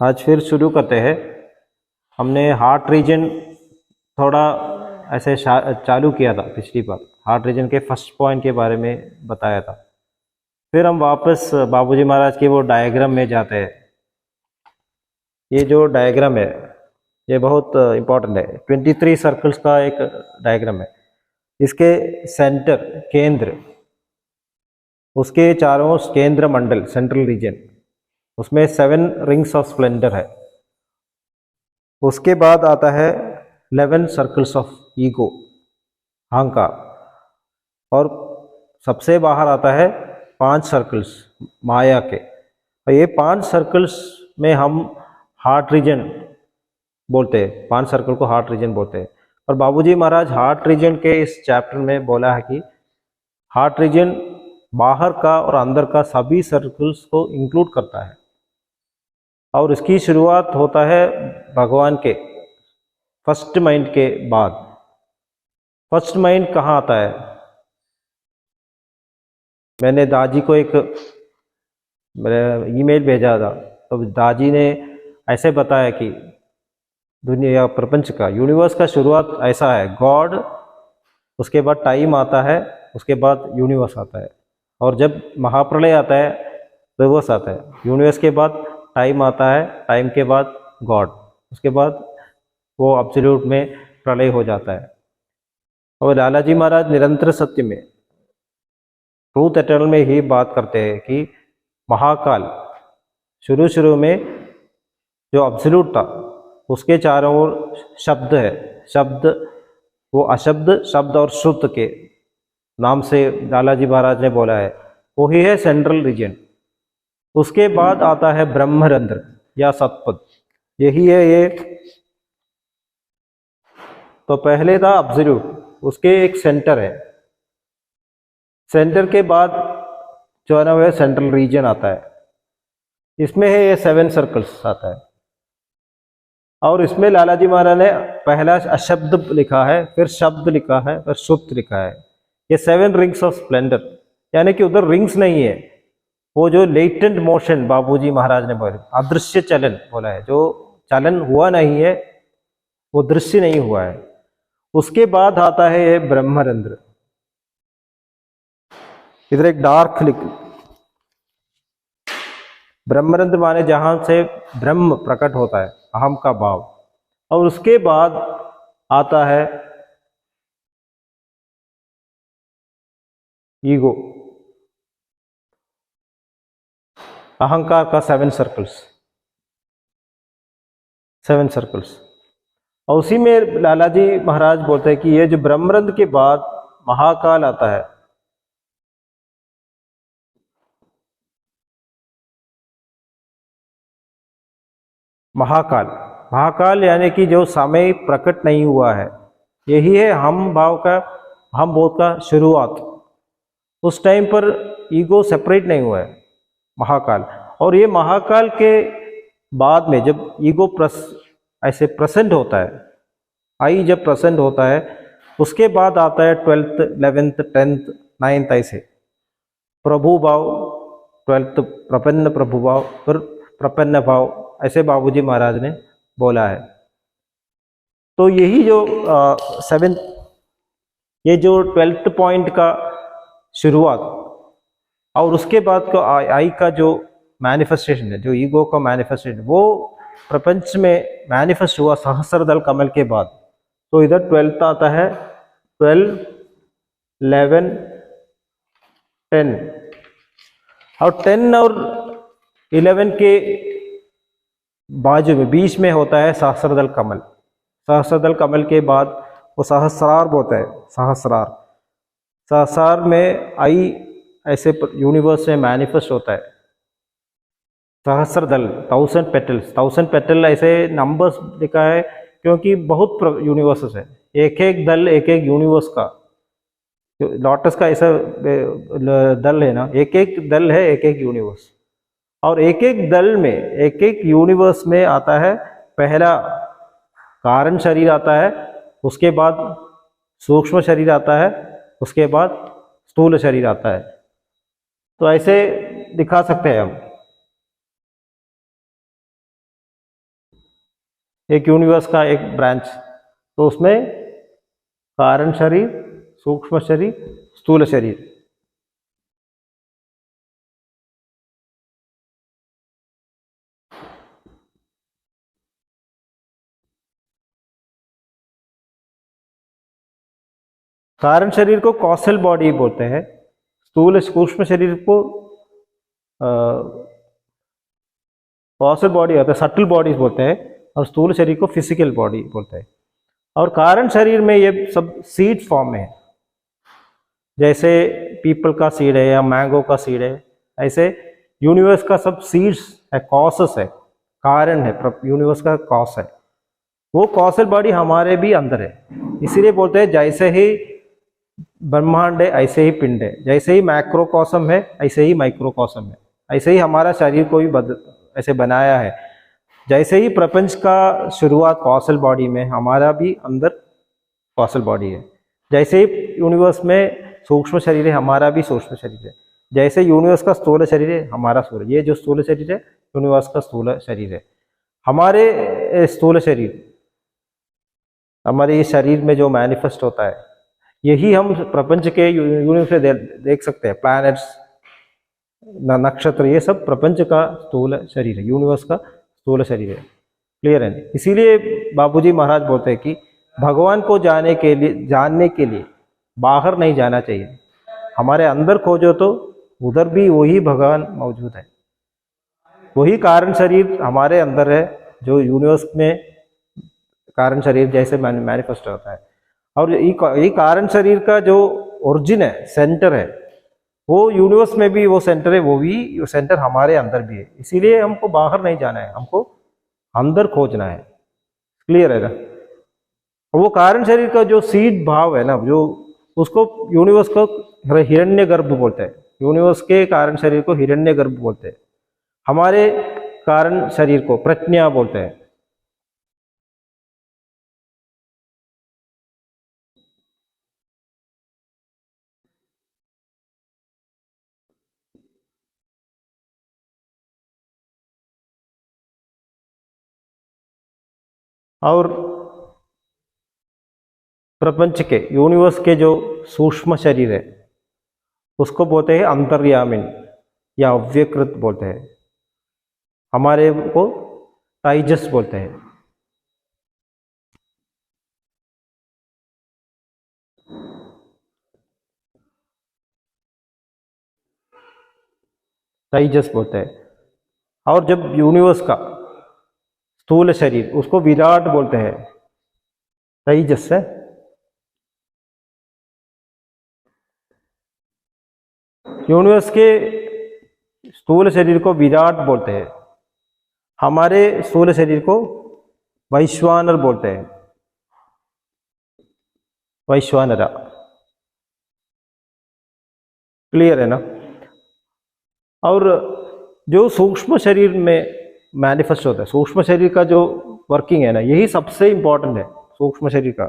आज फिर शुरू करते हैं। हमने हार्ट रीजन थोड़ा ऐसे चालू किया था पिछली बार, हार्ट रीजन के फर्स्ट पॉइंट के बारे में बताया था। फिर हम वापस बाबूजी महाराज के वो डायग्राम में जाते हैं। ये जो डायग्राम है ये बहुत इम्पोर्टेंट है। 23 सर्कल्स का एक डायग्राम है। इसके सेंटर केंद्र, उसके चारों केंद्र मंडल सेंट्रल रीजन, उसमें 7 रिंग्स ऑफ स्प्लेंडर है। उसके बाद आता है 11 सर्कल्स ऑफ ईगो, अहंकार, और सबसे बाहर आता है 5 सर्कल्स माया के। और ये 5 सर्कल्स में हम हार्ट रीजन बोलते हैं, 5 सर्कल को हार्ट रीजन बोलते हैं। और बाबूजी महाराज हार्ट रीजन के इस चैप्टर में बोला है कि हार्ट रीजन बाहर का और अंदर का सभी सर्कल्स को इंक्लूड करता है। और इसकी शुरुआत होता है भगवान के फर्स्ट माइंड के बाद। फर्स्ट माइंड कहाँ आता है? मैंने दादी को एक ईमेल भेजा था, तो दादी ने ऐसे बताया कि दुनिया प्रपंच का, यूनिवर्स का शुरुआत ऐसा है, गॉड, उसके बाद टाइम आता है, उसके बाद यूनिवर्स आता है। और जब महाप्रलय आता है रिवर्स आता है, यूनिवर्स के बाद टाइम आता है, टाइम के बाद गॉड, उसके बाद वो एब्सोल्यूट में प्रलय हो जाता है। और लालाजी महाराज निरंतर सत्य में, ट्रूथ एटर्नल में ही बात करते हैं कि महाकाल शुरू में जो एब्सोल्यूट था उसके चारों ओर शब्द है। शब्द, वो अशब्द, शब्द और श्रुत के नाम से लालाजी महाराज ने बोला है, वही है सेंट्रल रीजन। उसके बाद आता है ब्रह्मरंध्र या सतपद, यही है ये। तो पहले था एब्सोल्यूट, उसके एक सेंटर है। सेंटर के बाद जो है ना वह सेंट्रल रीजन आता है। इसमें है ये 7 सर्कल्स आता है। और इसमें लालाजी महाराज ने पहला अशब्द लिखा है, फिर शब्द लिखा है, फिर शुद्ध लिखा है। ये 7 रिंग्स ऑफ स्प्लेंडर, यानी कि उधर रिंग्स नहीं है, वो जो लेटेंट मोशन बाबूजी महाराज ने बोला, अदृश्य चलन बोला है, जो चलन हुआ नहीं है, वो दृश्य नहीं हुआ है। उसके बाद आता है ये ब्रह्मरंध्र। इधर एक डार्क लिख, ब्रह्मरंध्र माने जहां से ब्रह्म प्रकट होता है, अहम का भाव। और उसके बाद आता है ईगो, अहंकार का 7 सर्कल्स, 7 सर्कल्स। और उसी में लालाजी महाराज बोलते हैं कि ये जो ब्रह्मरंध्र के बाद महाकाल आता है। महाकाल, महाकाल यानी कि जो समय प्रकट नहीं हुआ है, यही है हम भाव का, हम बोध का शुरुआत। उस टाइम पर ईगो सेपरेट नहीं हुआ है, महाकाल। और ये महाकाल के बाद में जब ईगो ऐसे प्रेजेंट होता है, आई जब प्रेजेंट होता है, उसके बाद आता है 12th 11th 10th 9th, ऐसे प्रभु भाव, 12th प्रपन्न प्रभु भाव, फिर प्रपन्न भाव, ऐसे बाबूजी महाराज ने बोला है। तो यही जो 7, ये जो 12th पॉइंट का शुरुआत, और उसके बाद का आई का जो मैनिफेस्टेशन है, जो ईगो का मैनिफेस्टेशन, वो प्रपंच में मैनिफेस्ट हुआ सहस्रदल कमल के बाद। तो इधर 12th आता है, 12, 11, 10, और 10 और 11 के बाजू में बीच में होता है सहस्रदल कमल। सहस्रदल कमल के बाद वो सहस्रार होता है, सहस्रार। सहस्रार में आई ऐसे यूनिवर्स में मैनिफेस्ट होता है। सहस्रदल, 1000 पेटल्स, 1000 पेटल ऐसे नंबर्स लिखा है क्योंकि बहुत यूनिवर्सेस है। एक एक दल एक एक यूनिवर्स का, लॉटस का ऐसा दल है ना, एक एक दल है एक एक यूनिवर्स। और एक एक दल में, एक एक यूनिवर्स में आता है, पहला कारण शरीर आता है, उसके बाद सूक्ष्म शरीर आता है, उसके बाद स्थूल शरीर आता है। तो ऐसे दिखा सकते हैं हम। एक यूनिवर्स का एक ब्रांच, तो उसमें कारण शरीर, सूक्ष्म शरीर, स्थूल शरीर। कारण शरीर को कॉसल बॉडी बोलते हैं, स्थूल सूक्ष्म शरीर को कॉसल बॉडी होता है, सटल बॉडीज बोलते हैं, और स्थूल शरीर को फिजिकल बॉडी बोलते हैं। और कारण शरीर में ये सब सीड फॉर्म में है, जैसे पीपल का सीड है या मैंगो का सीड है, ऐसे यूनिवर्स का सब सीड्स है, कॉसेस है, कारण है, यूनिवर्स का कॉस है। वो कॉसल बॉडी हमारे भी अंदर है, इसीलिए बोलते हैं जैसे ही ब्रह्मांड है ऐसे ही पिंड है, जैसे ही मैक्रोकॉसम है ऐसे ही माइक्रोकॉसम है, ऐसे ही हमारा शरीर को भी ऐसे बनाया है। जैसे ही प्रपंच का शुरुआत कॉसल बॉडी में, हमारा भी अंदर कॉसल बॉडी है। जैसे ही यूनिवर्स में सूक्ष्म शरीर है, हमारा भी सूक्ष्म शरीर है। जैसे यूनिवर्स का स्थूल शरीर है, हमारा स्थूल, ये जो स्थूल शरीर है यूनिवर्स का स्थूल शरीर है। हमारे स्थूल शरीर, हमारे इस शरीर में जो मैनिफेस्ट होता है, यही हम प्रपंच के यूनिवर्स से देख सकते हैं। प्लैनेट्स, नक्षत्र, ये सब प्रपंच का स्थूल शरीर है, यूनिवर्स का स्थूल शरीर है। क्लियर है? इसीलिए बापूजी महाराज बोलते हैं कि भगवान को जानने के लिए बाहर नहीं जाना चाहिए, हमारे अंदर खोजो तो उधर भी वही भगवान मौजूद है। वही कारण शरीर हमारे अंदर है, जो यूनिवर्स में कारण शरीर जैसे मैनिफेस्ट होता है। और ये कारण शरीर का जो ओरिजिन है, सेंटर है, वो यूनिवर्स में भी वो सेंटर है, वो भी सेंटर हमारे अंदर भी है। इसीलिए हमको बाहर नहीं जाना है, हमको अंदर खोजना है। क्लियर है ना? वो कारण शरीर का जो सीड भाव है ना, जो उसको यूनिवर्स को हिरण्यगर्भ बोलते हैं। यूनिवर्स के कारण शरीर को हिरण्यगर्भ बोलते हैं, हमारे कारण शरीर को प्रज्ञा बोलते हैं। और प्रपंच के, यूनिवर्स के जो सूक्ष्म शरीर है, उसको बोलते हैं अंतर्यामिन या अव्यकृत बोलते हैं, हमारे को ताइजस बोलते हैं। ताइजस बोलते हैं। और जब यूनिवर्स का स्थूल शरीर, उसको विराट बोलते हैं, ताइजस है। यूनिवर्स के स्थूल शरीर को विराट बोलते हैं, हमारे स्थूल शरीर को वैश्वानर बोलते हैं, वैश्वानरा। क्लियर है ना? और जो सूक्ष्म शरीर में मैनिफेस्ट होता है, सूक्ष्म शरीर का जो वर्किंग है ना, यही सबसे इंपॉर्टेंट है। सूक्ष्म शरीर का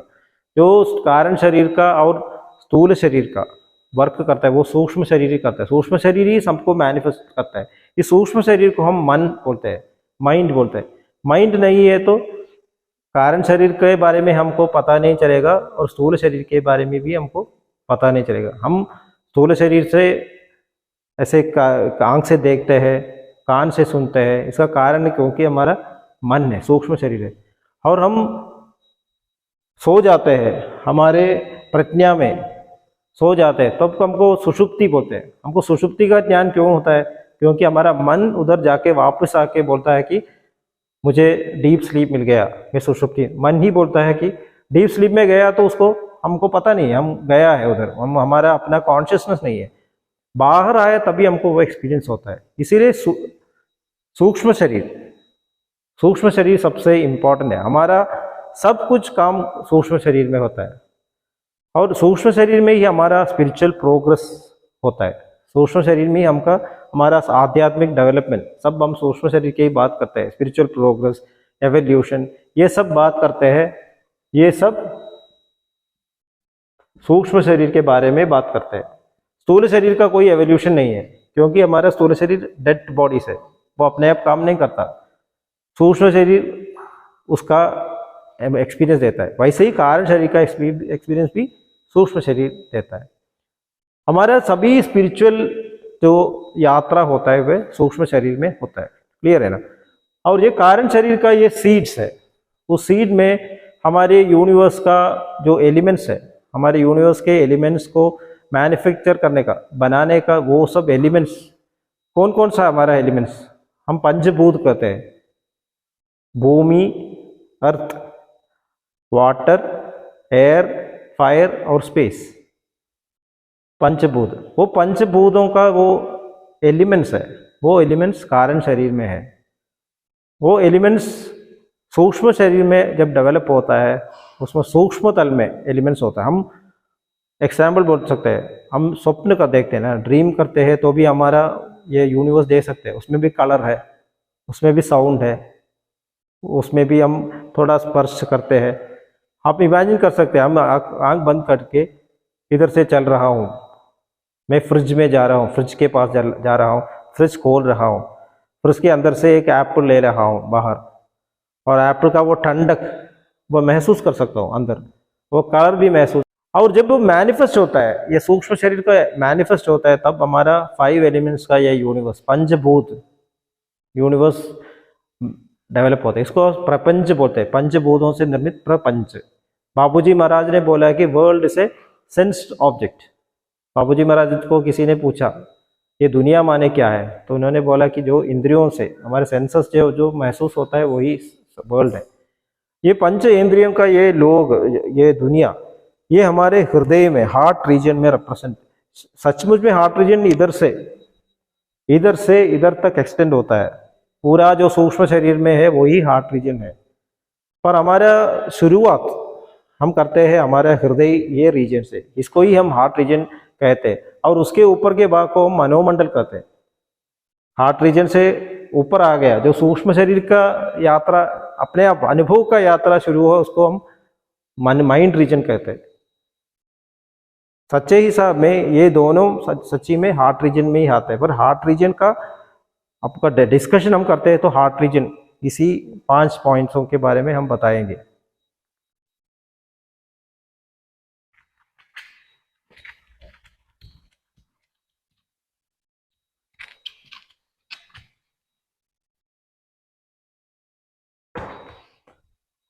जो कारण शरीर का और स्थूल शरीर का वर्क करता है, वो सूक्ष्म शरीर ही करता है। सूक्ष्म शरीर ही सबको मैनिफेस्ट करता है। इस सूक्ष्म शरीर को हम मन बोलते हैं, माइंड बोलते हैं। माइंड नहीं है तो कारण शरीर के बारे में हमको पता नहीं चलेगा, और स्थूल शरीर के बारे में भी हमको पता नहीं चलेगा। हम स्थूल शरीर से ऐसे आंख से देखते हैं, कान से सुनते हैं, इसका कारण क्योंकि हमारा मन है, सूक्ष्म शरीर है। और हम सो जाते हैं, हमारे प्रज्ञा में सो जाते हैं, तब हमको सुषुप्ति बोलते हैं। हमको सुषुप्ति का ज्ञान क्यों होता है? क्योंकि हमारा मन उधर जाके वापस आके बोलता है कि मुझे डीप स्लीप मिल गया, मैं सुषुप्ति, मन ही बोलता है कि डीप स्लीप में गया, तो उसको हमको पता नहीं हम गया है उधर, हमारा अपना कॉन्शियसनेस नहीं है। बाहर आया तभी हमको वो एक्सपीरियंस होता है। इसीलिए सूक्ष्म शरीर सबसे इम्पोर्टेंट है। हमारा सब कुछ काम सूक्ष्म शरीर में होता है, और सूक्ष्म शरीर में ही हमारा स्पिरिचुअल प्रोग्रेस होता है। सूक्ष्म शरीर में ही हमारा आध्यात्मिक डेवलपमेंट, सब हम सूक्ष्म शरीर की ही बात करते हैं। स्पिरिचुअल प्रोग्रेस, एवोल्यूशन, ये सब बात करते हैं, ये सब सूक्ष्म शरीर के बारे में बात करते हैं। स्थूल शरीर का कोई एवोल्यूशन नहीं है, क्योंकि हमारा स्थूल शरीर डेड बॉडी से, वो अपने आप काम नहीं करता। सूक्ष्म शरीर उसका एक्सपीरियंस देता है, वैसे ही कारण शरीर का एक्सपीरियंस भी सूक्ष्म शरीर देता है। हमारा सभी स्पिरिचुअल जो यात्रा होता है वह सूक्ष्म शरीर में होता है, क्लियर है ना। और ये कारण शरीर का ये सीड्स है, उस सीड में हमारे यूनिवर्स का जो एलिमेंट्स है, हमारे यूनिवर्स के एलिमेंट्स को मैन्युफैक्चर करने का, बनाने का, वो सब एलिमेंट्स कौन कौन सा हमारा एलिमेंट्स हम पंचभूत कहते हैं, भूमि, अर्थ, वाटर, एयर, फायर और स्पेस, पंचभूत। वो पंचभूतों का वो एलिमेंट्स है, वो एलिमेंट्स कारण शरीर में है। वो एलिमेंट्स सूक्ष्म शरीर में जब डेवलप होता है, उसमें सूक्ष्म तल में एलिमेंट्स होता है। हम एग्जाम्पल बोल सकते हैं, हम स्वप्न का देखते हैं ना, ड्रीम करते हैं तो भी हमारा ये यूनिवर्स देख सकते हैं, उसमें भी कलर है, उसमें भी साउंड है, उसमें भी हम थोड़ा स्पर्श करते हैं। आप इमेजिन कर सकते हैं, हम आँख बंद करके इधर से चल रहा हूँ, मैं फ्रिज में जा रहा हूँ, फ्रिज के पास जा रहा हूँ, फ्रिज खोल रहा हूँ, फ्रिज के अंदर से एक एप्पल ले रहा हूँ बाहर, और एप्पल का वो ठंडक वो महसूस कर सकता हूँ अंदर, वो कलर भी महसूस। और जब वो मैनिफेस्ट होता है, ये सूक्ष्म शरीर का मैनिफेस्ट होता है, तब हमारा 5 एलिमेंट्स का यह यूनिवर्स, पंचभूत यूनिवर्स डेवलप होता है। इसको प्रपंच बोलते हैं, पंचभूतों से निर्मित प्रपंच। बाबूजी महाराज ने बोला कि world is a sensed object. बाबूजी महाराज को किसी ने पूछा ये दुनिया माने क्या है, तो उन्होंने बोला कि जो इंद्रियों से, हमारे सेंसस जो महसूस होता है वही वर्ल्ड है। ये पंच इंद्रियों का ये लोग, ये दुनिया, ये हमारे हृदय में, हार्ट रीजन में रिप्रेजेंट। सचमुच में हार्ट रीजन इधर से इधर तक एक्सटेंड होता है, पूरा जो सूक्ष्म शरीर में है वही हार्ट रीजन है। पर हमारा शुरुआत हम करते हैं हमारे हृदय ये रीजन से, इसको ही हम हार्ट रीजन कहते हैं। और उसके ऊपर के भाग को हम मनोमंडल कहते हैं। हार्ट रीजन से ऊपर आ गया जो सूक्ष्म शरीर का यात्रा, अपने आप अनुभव का यात्रा शुरू हो, उसको हम माइंड रीजन कहते हैं। सच्चे हिसाब में ये दोनों सच्ची में हार्ट रीजन में ही आते हैं। पर हार्ट रीजन का आपका डिस्कशन हम करते हैं तो हार्ट रीजन इसी 5 पॉइंट्सों के बारे में हम बताएंगे।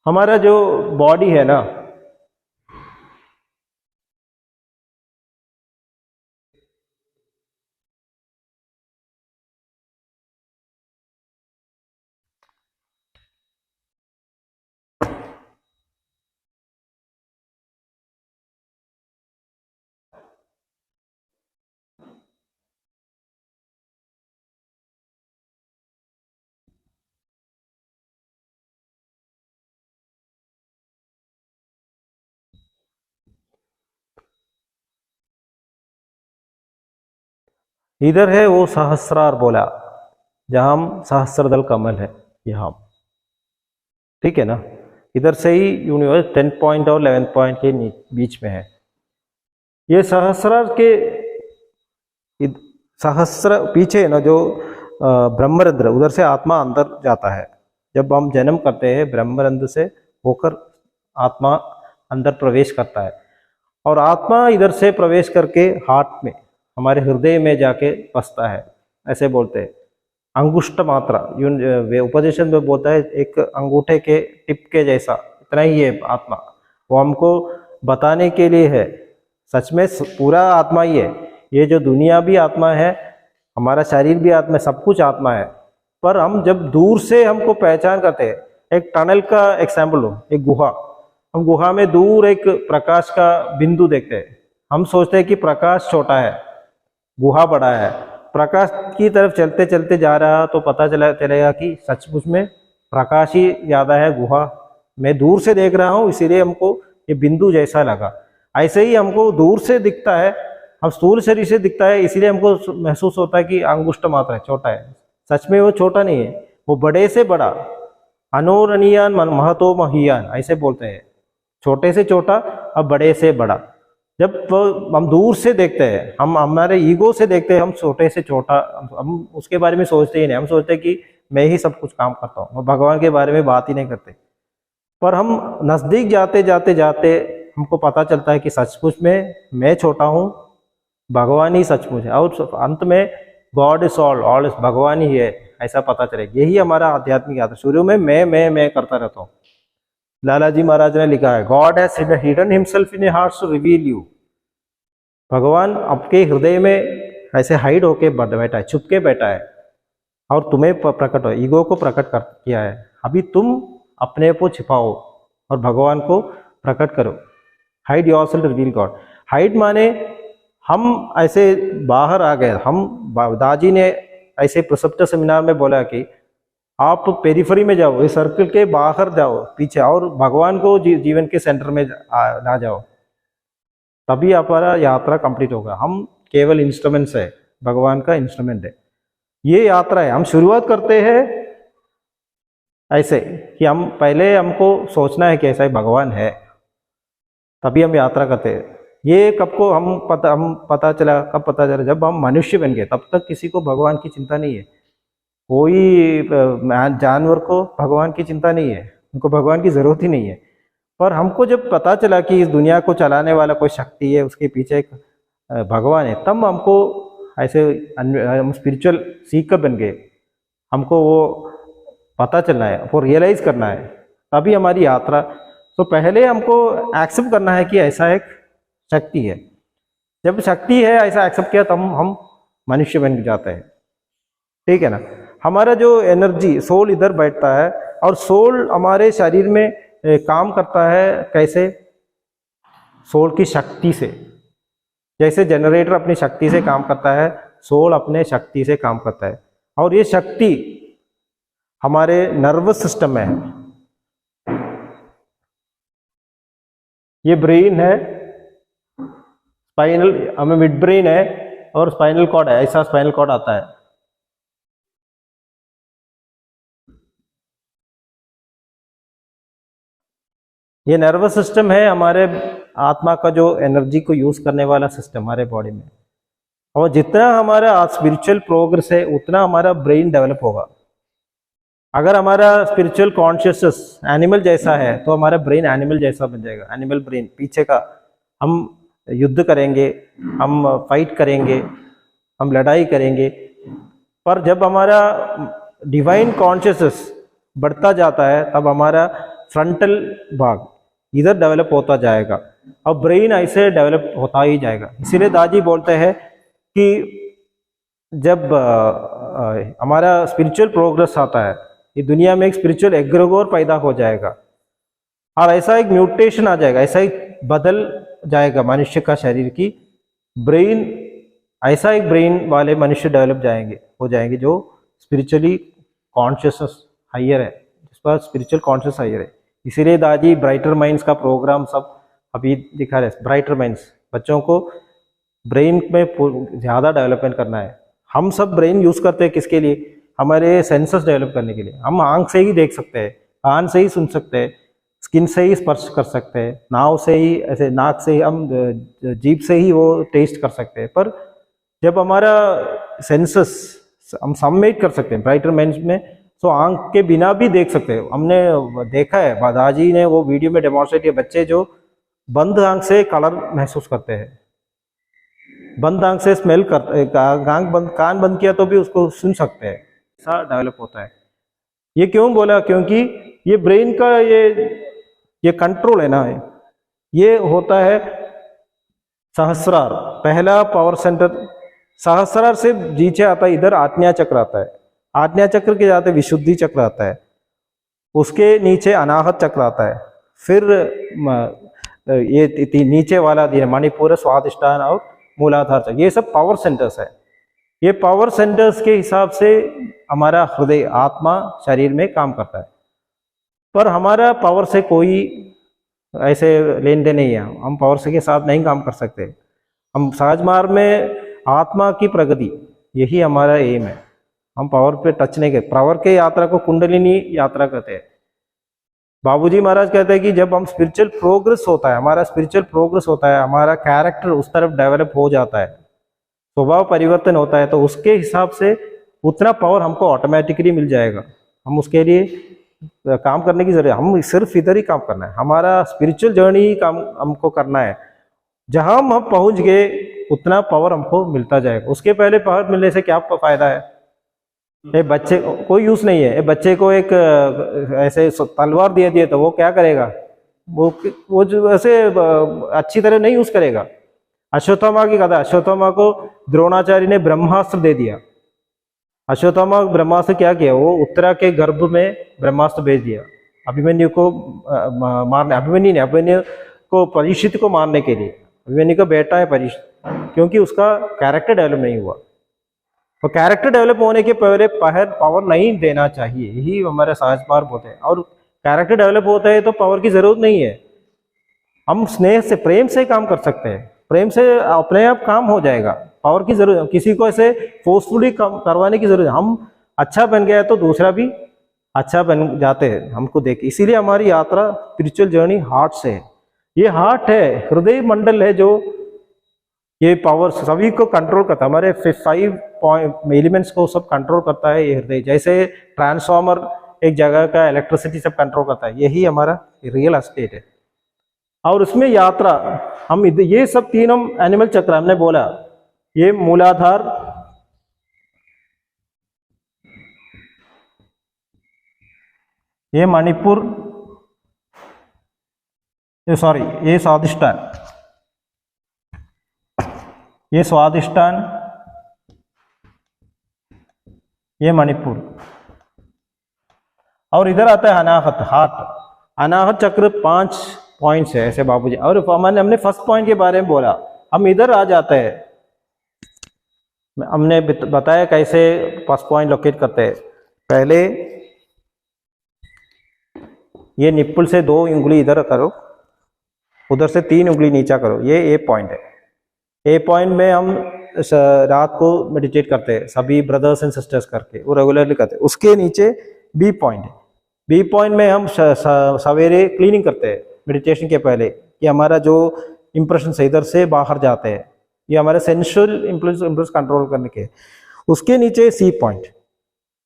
हमारा जो बॉडी है ना, इधर है वो सहस्रार बोला, जहां हम सहस्त्रदल कमल है यहाँ, ठीक है ना। इधर से ही यूनिवर्स 10 पॉइंट और 11 पॉइंट के बीच में है। ये सहस्रार के सहस्र पीछे है ना जो ब्रह्मरंध्र, उधर से आत्मा अंदर जाता है। जब हम जन्म करते हैं ब्रह्मरंध्र से होकर आत्मा अंदर प्रवेश करता है, और आत्मा इधर से प्रवेश करके हार्ट में, हमारे हृदय में जाके बसता है, ऐसे बोलते हैं। अंगुष्ठ मात्रा उपदेशन में बोलता है, एक अंगूठे के टिप के जैसा, इतना ही है आत्मा। वो हमको बताने के लिए है, सच में पूरा आत्मा ही है। ये जो दुनिया भी आत्मा है, हमारा शरीर भी आत्मा है, सब कुछ आत्मा है। पर हम जब दूर से हमको पहचान करते हैं, एक टनल का एग्जाम्पल हो, एक गुहा, हम गुहा में दूर एक प्रकाश का बिंदु देखते हैं, हम सोचते हैं कि प्रकाश छोटा है, गुहा बड़ा है। प्रकाश की तरफ चलते चलते जा रहा तो पता चलेगा कि सचमुच में प्रकाश ही ज्यादा है, गुहा मैं दूर से देख रहा हूँ, इसीलिए हमको ये बिंदु जैसा लगा। ऐसे ही हमको दूर से दिखता है, हम स्थूल शरीर से दिखता है, इसीलिए हमको महसूस होता है कि अंगुष्ठ मात्रा है, छोटा है। सच में वो छोटा नहीं है, वो बड़े से बड़ा, अनोरणीयान महतो महीयान ऐसे बोलते हैं। छोटे से छोटा और बड़े से बड़ा। जब हम दूर से देखते हैं, हम हमारे ईगो से देखते हैं, हम छोटे से छोटा, हम उसके बारे में सोचते ही नहीं। हम सोचते हैं कि मैं ही सब कुछ काम करता हूँ, भगवान के बारे में बात ही नहीं करते। पर हम नज़दीक जाते जाते जाते हमको पता चलता है कि सचमुच में मैं छोटा हूँ, भगवान ही सचमुच है, और अंत में गॉड इज ऑल इज भगवान ही है, ऐसा पता चलेगा। यही हमारा आध्यात्मिक यात्रा। शुरू में मैं करता रहता हूँ। लाला जी महाराज ने लिखा है, God has hidden himself in your hearts to reveal you. भगवान आपके हृदय में ऐसे हाइड होके बैठा है, छुप के बैठा है, और तुम्हें प्रकट हो, ईगो को प्रकट कर किया है। अभी तुम अपने को छिपाओ और भगवान को प्रकट करो। Hide yourself to reveal God. Hide माने हम ऐसे बाहर आ गए। हम दादी ने ऐसे प्रिसेप्टर सेमिनार में बोला कि आप पेरिफेरी में जाओ, इस सर्कल के बाहर जाओ पीछे, और भगवान को जीवन के सेंटर में ना जाओ, तभी हमारा यात्रा कंप्लीट होगा। हम केवल इंस्ट्रूमेंट्स है, भगवान का इंस्ट्रूमेंट है। ये यात्रा है। हम शुरुआत करते हैं ऐसे कि हम पहले हमको सोचना है कि ऐसा ही भगवान है, तभी हम यात्रा करते हैं। ये कब को हम पता चला, कब पता चला? जब हम मनुष्य बन गए। तब तक किसी को भगवान की चिंता नहीं है। कोई जानवर को भगवान की चिंता नहीं है, उनको भगवान की जरूरत ही नहीं है। पर हमको जब पता चला कि इस दुनिया को चलाने वाला कोई शक्ति है, उसके पीछे एक भगवान है, तब हमको ऐसे हम स्पिरिचुअल सीकर बन गए। हमको वो पता चलना है, वो रियलाइज करना है, तभी हमारी यात्रा। तो पहले हमको एक्सेप्ट करना है कि ऐसा एक शक्ति है। जब शक्ति है ऐसा एक्सेप्ट किया, तब हम मनुष्य बन जाते हैं। ठीक है ना? हमारा जो एनर्जी सोल इधर बैठता है, और सोल हमारे शरीर में काम करता है कैसे? सोल की शक्ति से। जैसे जनरेटर अपनी शक्ति से काम करता है, सोल अपने शक्ति से काम करता है। और ये शक्ति हमारे नर्वस सिस्टम में है। ये ब्रेन है, स्पाइनल हमें मिड ब्रेन है, और स्पाइनल कॉर्ड है। ऐसा स्पाइनल कॉर्ड आता है। ये नर्वस सिस्टम है हमारे आत्मा का, जो एनर्जी को यूज करने वाला सिस्टम हमारे बॉडी में। और जितना हमारा स्पिरिचुअल प्रोग्रेस है, उतना हमारा ब्रेन डेवलप होगा। अगर हमारा स्पिरिचुअल कॉन्शियसनेस एनिमल जैसा है, तो हमारा ब्रेन एनिमल जैसा बन जाएगा। एनिमल ब्रेन पीछे का, हम युद्ध करेंगे, हम फाइट करेंगे, हम लड़ाई करेंगे। पर जब हमारा डिवाइन कॉन्शियसनेस बढ़ता जाता है, तब हमारा फ्रंटल भाग इधर डेवलप होता जाएगा, और ब्रेन ऐसे डेवलप होता ही जाएगा। इसीलिए दादी बोलते हैं कि जब हमारा स्पिरिचुअल प्रोग्रेस आता है, ये दुनिया में एक स्पिरिचुअल एग्रेगोर पैदा हो जाएगा, और ऐसा एक म्यूटेशन आ जाएगा, ऐसा ही बदल जाएगा मनुष्य का शरीर की ब्रेन। ऐसा एक ब्रेन वाले मनुष्य डेवलप हो जाएंगे जो स्पिरिचुअली कॉन्शियसनेस हायर है, जिस पर स्पिरिचुअल कॉन्शियस हायर है। इसीलिए दादी ब्राइटर माइंड्स का प्रोग्राम सब अभी दिखा रहे। ब्राइटर माइंड्स, बच्चों को ब्रेन में ज़्यादा डेवलपमेंट करना है। हम सब ब्रेन यूज़ करते हैं किसके लिए? हमारे सेंसेस डेवलप करने के लिए। हम आंख से ही देख सकते हैं, कान से ही सुन सकते हैं, स्किन से ही स्पर्श कर सकते हैं, नाव से ही, ऐसे नाक से ही, हम जीभ से ही वो टेस्ट कर सकते हैं। पर जब हमारा सेंसेस हम सबमिट कर सकते हैं ब्राइटर माइंड्स में, तो आंख के बिना भी देख सकते हैं। हमने देखा है, दादाजी ने वो वीडियो में डेमोन्स्ट्रेट किया, बच्चे जो बंद आंख से कलर महसूस करते हैं, बंद आंख से स्मेल करते, कान बंद किया तो भी उसको सुन सकते हैं। ऐसा डेवलप होता है। ये क्यों बोला? क्योंकि ये ब्रेन का ये कंट्रोल है ना, ये होता है सहस्रार, पहला पावर सेंटर। सहस्रार से नीचे आता है, इधर आज्ञा चक्र आता है। आज्ञा चक्र के जाते विशुद्धि चक्र आता है, उसके नीचे अनाहत चक्र आता है, फिर ये नीचे वाला मणिपुर, स्वादिष्ठान और मूलाधार चक्र। ये सब पावर सेंटर्स है। ये पावर सेंटर्स के हिसाब से हमारा हृदय, आत्मा, शरीर में काम करता है। पर हमारा पावर से कोई ऐसे लेन देन नहीं है। हम पावर से के साथ नहीं काम कर सकते। हम सहज मार्ग में आत्मा की प्रगति, यही हमारा एम है। हम पावर पे टच नहीं करते। पावर के यात्रा को कुंडलिनी यात्रा कहते हैं। बाबूजी महाराज कहते हैं कि जब हम स्पिरिचुअल प्रोग्रेस होता है, हमारा स्पिरिचुअल प्रोग्रेस होता है, हमारा कैरेक्टर उस तरफ डेवलप हो जाता है, स्वभाव परिवर्तन होता है, तो उसके हिसाब से उतना पावर हमको ऑटोमेटिकली मिल जाएगा। हम उसके लिए काम करने की जरूरत है, हम सिर्फ इधर ही काम करना है, हमारा स्पिरिचुअल जर्नी काम हमको करना है। जहां हम पहुंच गए उतना पावर हमको मिलता जाएगा। उसके पहले पावर मिलने से क्या फायदा है? ये बच्चे कोई यूज नहीं है। ये बच्चे को एक ऐसे तलवार दे दिए तो वो क्या करेगा? वो जो ऐसे अच्छी तरह नहीं यूज करेगा। अश्वत्थामा की कथा, अश्वत्थामा को द्रोणाचार्य ने ब्रह्मास्त्र दे दिया। अश्वत्थामा ब्रह्मास्त्र क्या किया? वो उत्तरा के गर्भ में ब्रह्मास्त्र भेज दिया अभिमन्यु को मारने, अभिमन्यु को परीक्षित को मारने के लिए। अभिमन्यु का बेटा है परीक्षित, क्योंकि उसका कैरेक्टर डेवलप नहीं हुआ। तो कैरेक्टर डेवलप होने के पहले पावर नहीं देना चाहिए, यही हमारे सहज मार्ग होते हैं। और कैरेक्टर डेवलप होता है तो पावर की जरूरत नहीं है। हम स्नेह से, प्रेम से काम कर सकते हैं, प्रेम से अपने आप काम हो जाएगा। पावर की जरूरत, किसी को ऐसे फोर्सफुली करवाने की जरूरत। हम अच्छा बन गया तो दूसरा भी अच्छा बन जाते हैं हमको देख। इसीलिए हमारी यात्रा स्पिरिचुअल जर्नी हार्ट से है। ये हार्ट है, हृदय मंडल है जो ये पावर सभी को कंट्रोल करता है। हमारे 5 एलिमेंट्स को सब कंट्रोल करता है ये हृदय। जैसे ट्रांसफॉर्मर एक जगह का इलेक्ट्रिसिटी सब कंट्रोल करता है, यही हमारा रियल एस्टेट है। और उसमें यात्रा हम ये सब तीनों एनिमल चक्र हमने बोला, ये मूलाधार, ये मणिपुर, ये स्वादिष्टान, ये स्वादिष्टान, ये मणिपुर, और इधर आता है अनाहत, हार्ट। अनाहत चक्र 5 पॉइंट्स है ऐसे बाबूजी। और हमने फर्स्ट पॉइंट के बारे में बोला, हम इधर आ जाते हैं। हमने बताया कैसे फर्स्ट पॉइंट लोकेट करते हैं। पहले ये निप्पल से 2 उंगली इधर करो, उधर से 3 उंगली नीचा करो, ये ए पॉइंट है। ए पॉइंट में हम रात को मेडिटेट करते हैं सभी ब्रदर्स एंड सिस्टर्स करके, वो रेगुलरली करते हैं। उसके नीचे बी पॉइंट है। बी पॉइंट में हम सवेरे क्लीनिंग करते हैं मेडिटेशन के पहले, कि हमारा जो इंप्रेशन है इधर से बाहर जाते हैं, ये हमारे सेंसुअल इंप्रेस कंट्रोल करने के। उसके नीचे C point,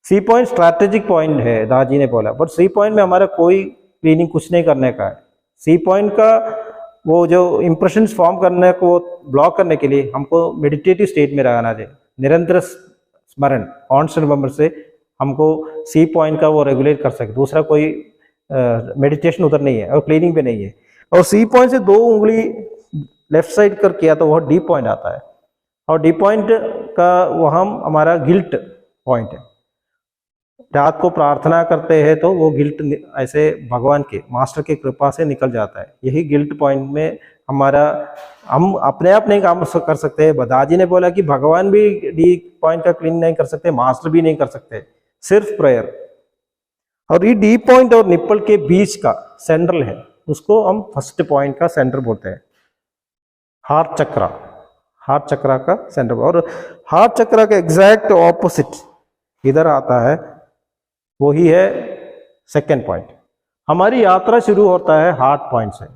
C point strategic point है दादाजी ने बोला, बट सी पॉइंट में हमारा कोई क्लीनिंग कुछ नहीं करने का है। सी पॉइंट का वो जो इंप्रेशन फॉर्म करने को ब्लॉक करने के लिए हमको मेडिटेटिव स्टेट में रहना चाहिए, निरंतर स्मरण, कॉन्स्टेंट रिमेंबर से हमको सी पॉइंट का वो रेगुलेट कर सके। दूसरा कोई मेडिटेशन उधर नहीं है और क्लीनिंग भी नहीं है। और सी पॉइंट से 2 उंगली लेफ्ट साइड कर किया तो वह डी पॉइंट आता है, और डी पॉइंट का वह हमारा गिल्ट पॉइंट है। रात को प्रार्थना करते हैं तो वो गिल्ट ऐसे भगवान के मास्टर की कृपा से निकल जाता है। यही गिल्ट पॉइंट में हमारा, हम अपने आप नहीं काम कर सकते। दादाजी ने बोला कि भगवान भी डी पॉइंट का क्लीन नहीं कर सकते, मास्टर भी नहीं कर सकते, सिर्फ प्रेयर। और ये डी पॉइंट और निप्पल के बीच का सेंट्रल है, उसको हम फर्स्ट पॉइंट का सेंटर बोलते हैं, हार्ट चक्रा, हार्ट चक्रा का सेंटर। और हार्ट चक्रा का एग्जैक्ट ऑपोजिट इधर आता है, वही है सेकेंड पॉइंट। हमारी यात्रा शुरू होता है हार्ट पॉइंट से,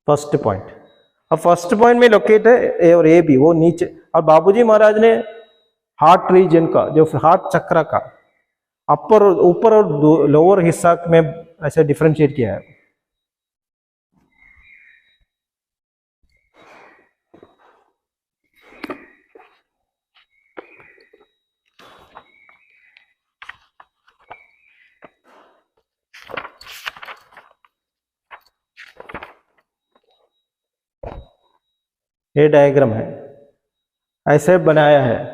फर्स्ट पॉइंट। अब फर्स्ट पॉइंट में लोकेट है ए और ए भी, वो नीचे। और बाबूजी महाराज ने हार्ट रीजन का, जो हार्ट चक्र का अपर, ऊपर और लोअर हिस्सा में ऐसे डिफरेंशिएट किया है। ये डायग्राम है, ऐसे बनाया है।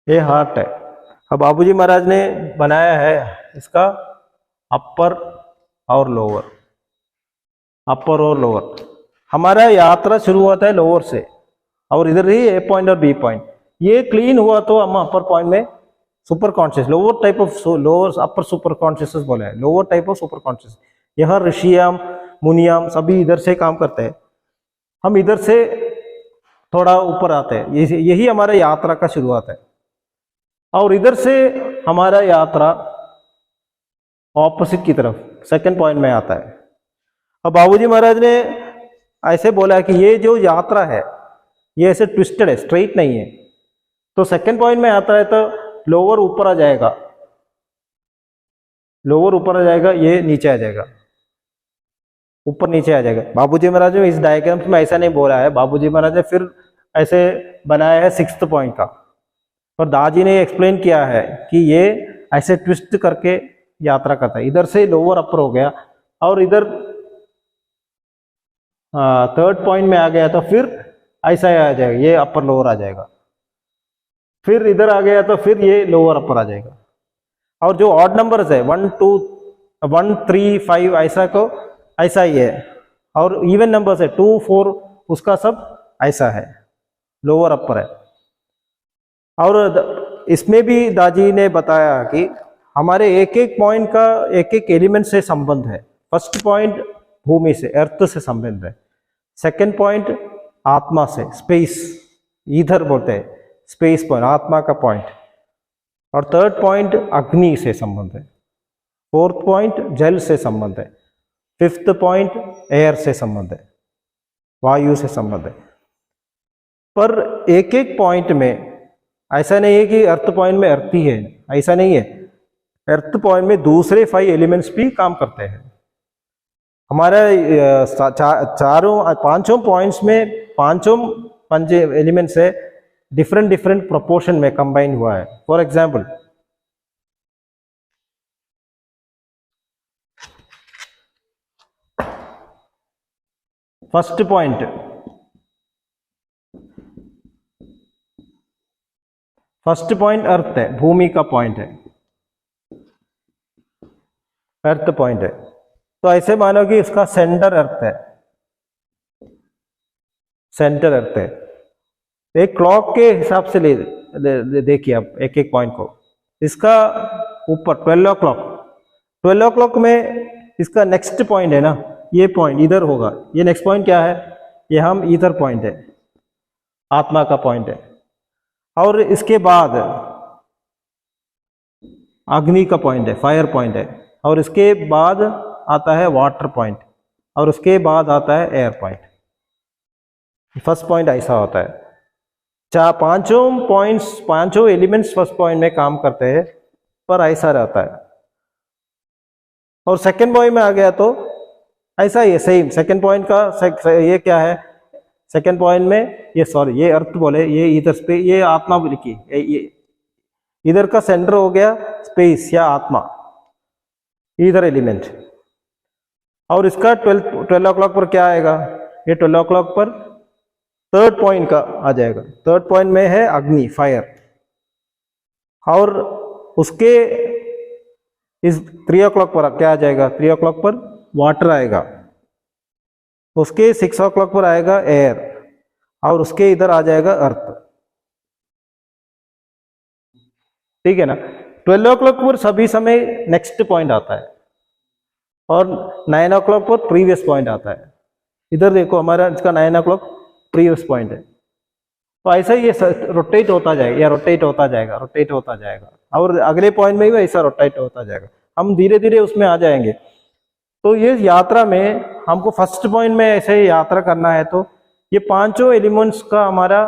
ये हार्ट है। अब बाबूजी महाराज ने बनाया है इसका अपर और लोअर, अपर और लोअर। हमारा यात्रा शुरू होता है लोअर से, और इधर ही ए पॉइंट और बी पॉइंट। ये क्लीन हुआ तो हम अपर पॉइंट में super conscious, lower type of, lower upper super consciousness बोला है, lower type of super conscious. यह ऋषियाम मुनियाम सभी इधर से काम करते हैं, हम इधर से थोड़ा ऊपर आते हैं। यही हमारा यात्रा का शुरुआत है। और इधर से हमारा यात्रा ऑपोजिट की तरफ सेकंड पॉइंट में आता है। अब बाबूजी महाराज ने ऐसे बोला कि ये जो यात्रा है ये ऐसे ट्विस्टेड है, स्ट्रेट नहीं है। तो सेकंड पॉइंट में आता है तो लोअर ऊपर आ जाएगा, लोअर ऊपर आ जाएगा, ये नीचे आ जाएगा, ऊपर नीचे आ जाएगा। बाबूजी महाराज ने इस डायग्राम में ऐसा नहीं बोला है, बाबूजी महाराज ने फिर ऐसे बनाया है सिक्स्थ पॉइंट का, और दादाजी ने एक्सप्लेन किया है कि ये ऐसे ट्विस्ट करके यात्रा करता है। इधर से लोअर अपर हो गया और इधर थर्ड पॉइंट में आ गया तो फिर ऐसा आ जाएगा, ये अपर लोअर आ जाएगा। फिर इधर आ गया तो फिर ये लोअर अपर आ जाएगा। और जो ऑड नंबर्स है 1 2 1 3 5 ऐसा को ऐसा ही है, और इवन नंबर्स है 2 4 उसका सब ऐसा है, लोअर अपर है। और इसमें भी दादी ने बताया कि हमारे एक एक पॉइंट का एक एक एलिमेंट से संबंध है। फर्स्ट पॉइंट भूमि से, अर्थ से संबंध है। सेकंड पॉइंट आत्मा से, स्पेस, ईथर बोलते हैं, स्पेस पॉइंट, आत्मा का पॉइंट। और थर्ड पॉइंट अग्नि से संबंध है। फोर्थ पॉइंट जल से संबंध है। फिफ्थ पॉइंट एयर से संबंध है, वायु से संबंध है। पर एक एक पॉइंट में ऐसा नहीं है कि अर्थ पॉइंट में अर्थ ही है, ऐसा नहीं है। अर्थ पॉइंट में दूसरे 5 एलिमेंट्स भी काम करते हैं। हमारा पांचों पॉइंट्स में पांचों 5 एलिमेंट्स है, डिफरेंट डिफरेंट प्रोपोर्शन में कंबाइन हुआ है। For example first point earth है, भूमि का पॉइंट है, अर्थ पॉइंट है। तो ऐसे मानो कि इसका सेंटर अर्थ है, सेंटर अर्थ है। एक क्लॉक के हिसाब से देखिए आप एक एक पॉइंट को। इसका ऊपर 12 o'clock में इसका नेक्स्ट पॉइंट है ना, ये पॉइंट इधर होगा। ये नेक्स्ट पॉइंट क्या है, ये हम इधर पॉइंट है, आत्मा का पॉइंट है। और इसके बाद अग्नि का पॉइंट है, फायर पॉइंट है। और इसके बाद आता है वाटर पॉइंट, और उसके बाद आता है एयर पॉइंट। फर्स्ट पॉइंट ऐसा होता है। पांचों एलिमेंट्स फर्स्ट पॉइंट में काम करते हैं, पर ऐसा रहता है। और सेकंड पॉइंट में आ गया तो ऐसा ही है, सेम। सेकंड पॉइंट का ये क्या है, सेकंड पॉइंट में ये अर्थ बोले, ये इधर स्पेस, ये आत्मा लिखी, ये इधर का सेंटर हो गया स्पेस या आत्मा, इधर एलिमेंट। और इसका 12 o'clock पर क्या आएगा, ये 12 o'clock पर थर्ड पॉइंट का आ जाएगा। थर्ड पॉइंट में है अग्नि, फायर। और उसके इस 3 o'clock पर क्या आ जाएगा, 3 o'clock पर वाटर आएगा। उसके 6 o'clock पर आएगा एयर, और उसके इधर आ जाएगा अर्थ। ठीक है ना। 12 o'clock पर सभी समय नेक्स्ट पॉइंट आता है, और 9 o'clock पर प्रीवियस पॉइंट आता है। इधर देखो हमारा इसका 9 o'clock प्रीवियस पॉइंट है। तो ऐसा ही ये रोटेट होता जाएगा, या रोटेट होता जाएगा, और अगले पॉइंट में भी ऐसा रोटेट होता जाएगा। हम धीरे धीरे उसमें आ जाएंगे। तो ये यात्रा में हमको फर्स्ट पॉइंट में ऐसे यात्रा करना है, तो ये पांचों एलिमेंट्स का हमारा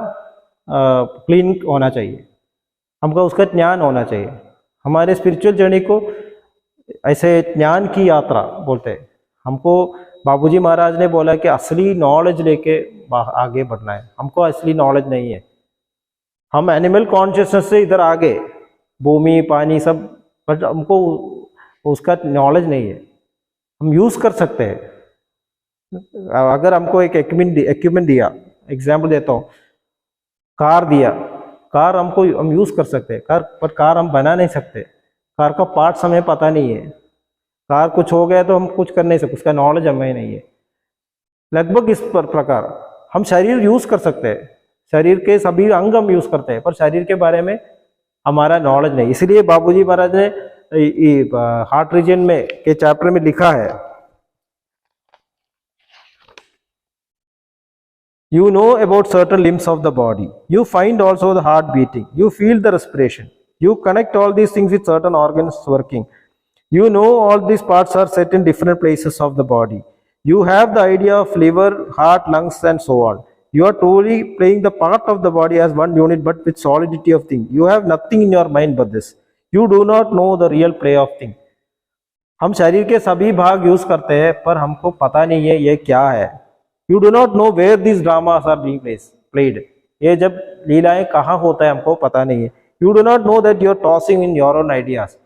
क्लीन होना चाहिए, हमको उसका ज्ञान होना चाहिए। हमारे स्पिरिचुअल जर्नी को ऐसे ज्ञान की यात्रा बोलते हैं। हमको बाबूजी महाराज ने बोला कि असली नॉलेज लेके आगे बढ़ना है। हमको असली नॉलेज नहीं है, हम एनिमल कॉन्शियसनेस से इधर आगे, भूमि पानी सब, बट हमको उसका नॉलेज नहीं है। हम यूज कर सकते हैं। अगर हमको एक इक्विपमेंट दिया, एग्जाम्पल देता हूँ, कार दिया, कार हम यूज कर सकते हैं, पर कार हम बना नहीं सकते। कार का पार्ट्स हमें पता नहीं है, कार कुछ हो गया तो हम कुछ कर नहीं सकते, उसका नॉलेज हमें नहीं है। लगभग इस प्रकार हम शरीर यूज कर सकते हैं, शरीर के सभी अंग हम यूज करते हैं, पर शरीर के बारे में हमारा नॉलेज नहीं। इसलिए बाबूजी महाराज ने हार्ट रीजन में के चैप्टर में लिखा है, you know about certain limbs of the body, you find also the heart beating, you feel the respiration, you connect all these things with certain organs working, you know all these parts are set in different places of the body, You have the idea of liver, heart, lungs and so on. You are truly playing the part of the body as one unit but with solidity of thing. You have nothing in your mind but this. You do not know the real play of thing. हम शरीर के सभी भाग use करते हैं पर हमको पता नहीं है ये क्या है. You do not know where these dramas are being played. ये जब लीलाएं कहाँ होता है हमको पता नहीं है. You do not know that you are tossing in your own ideas.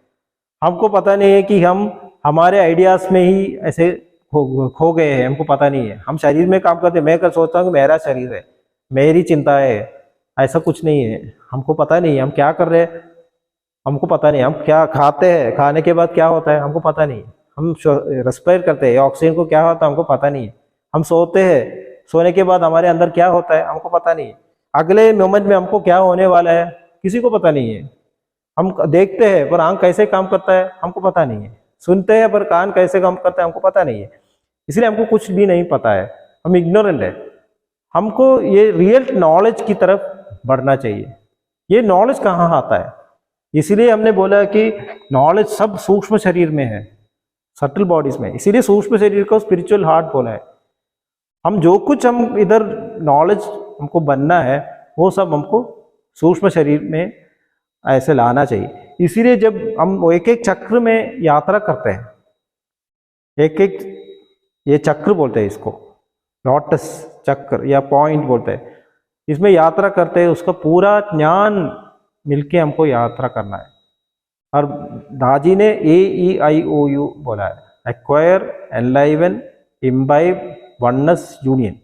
हमको पता नहीं है कि हम हमारे आइडियाज में ही ऐसे खो गए हैं, हमको पता नहीं है. हम शरीर में काम करते हैं, मैं सोचता हूँ कि मेरा शरीर है, मेरी चिंता है. ऐसा कुछ नहीं है. हमको पता नहीं है हम क्या कर रहे हैं, हमको पता नहीं. हम क्या खाते हैं, खाने के बाद क्या होता है हमको पता नहीं. हम रेस्पायर करते हैं, ऑक्सीजन को क्या होता है हमको पता नहीं. हम सोते हैं, सोने के बाद हमारे अंदर क्या होता है हमको पता नहीं. अगले मोमेंट में हमको क्या होने वाला है किसी को पता नहीं है. हम देखते हैं पर आंख कैसे काम करता है हमको पता नहीं है. सुनते हैं पर कान कैसे काम करता है हमको पता नहीं है. इसलिए हमको कुछ भी नहीं पता है, हम इग्नोरेंट है. हमको ये रियल नॉलेज की तरफ बढ़ना चाहिए. ये नॉलेज कहाँ आता है, इसीलिए हमने बोला कि नॉलेज सब सूक्ष्म शरीर में है, सटल बॉडीज में. इसीलिए सूक्ष्म शरीर को स्पिरिचुअल हार्ट बोला है. हम जो कुछ हम इधर नॉलेज हमको बनना है वो सब हमको सूक्ष्म शरीर में ऐसे लाना चाहिए. इसीलिए जब हम एक एक चक्र में यात्रा करते हैं, एक एक ये चक्र बोलते हैं इसको, लोटस चक्र या पॉइंट बोलते हैं, इसमें यात्रा करते हैं, उसका पूरा ज्ञान मिलके हमको यात्रा करना है. और दाजी ने AEIOU बोला है, एक्वायर, एनलाइवन, इम्बाइब, वननेस, यूनियन.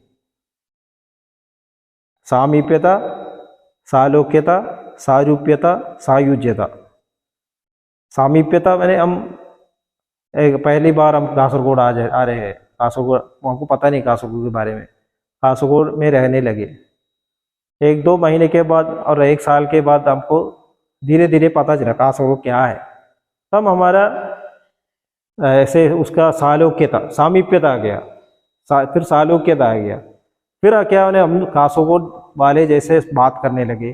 सामीप्यता, सालोक्यता, सारूप्यता, सायुज्यता. सामीप्यता मैंने हम पहली बार हम कासरगोड आ रहे हैं. कासरगोड हमको पता नहीं कासरगोड के बारे में. कासरगोड में रहने लगे, 1-2 महीने के बाद और 1 साल के बाद हमको धीरे धीरे पता चला कासरगोड क्या है. तब हमारा ऐसे उसका सालोक्यता, सामीप्यता आ गया, फिर सालोक्यता आ गया. फिर क्या होने हम कासरगोड वाले जैसे बात करने लगे.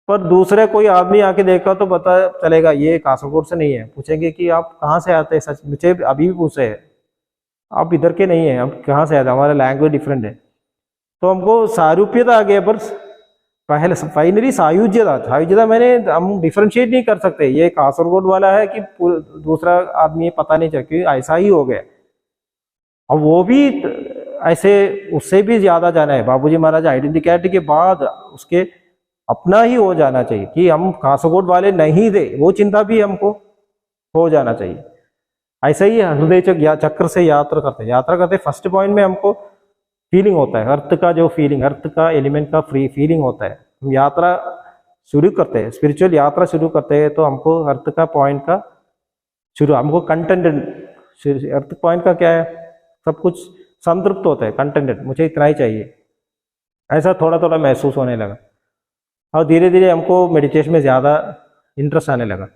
पर दूसरे कोई आदमी आके देखा तो पता चलेगा ये कासरगोड से नहीं है. पूछेंगे कि आप कहाँ से आते हैं, सच मुझे अभी भी पूछे आप इधर के नहीं हैं, हम कहाँ से आते, हमारा लैंग्वेज डिफरेंट है. तो हमको सारूप्यता आ गया, पर पहले फाइनली सायुज्यता मैंने हम डिफ्रेंशिएट नहीं कर सकते ये कासरगोड वाला है कि दूसरा आदमी पता नहीं चला, क्योंकि ऐसा ही हो गया. अब वो भी ऐसे उससे भी ज्यादा जाना है. बाबूजी महाराज आइडेंटिटी के बाद उसके अपना ही हो जाना चाहिए कि हम कासरगोड वाले नहीं थे, वो चिंता भी हमको हो जाना चाहिए. ऐसे ही हृदय चक्र से यात्रा करते फर्स्ट पॉइंट में हमको फीलिंग होता है, अर्थ का जो फीलिंग, अर्थ का एलिमेंट का फ्री फीलिंग होता है. हम यात्रा शुरू करते हैं, स्पिरिचुअल यात्रा शुरू करते हैं, तो हमको अर्थ का पॉइंट का शुरू, हमको कंटेंटेड, अर्थ पॉइंट का क्या है, सब कुछ संतृप्त होता है, कंटेंटेड, मुझे इतना ही चाहिए, ऐसा थोड़ा थोड़ा महसूस होने लगा. और धीरे धीरे हमको मेडिटेशन में ज़्यादा इंटरेस्ट आने लगा.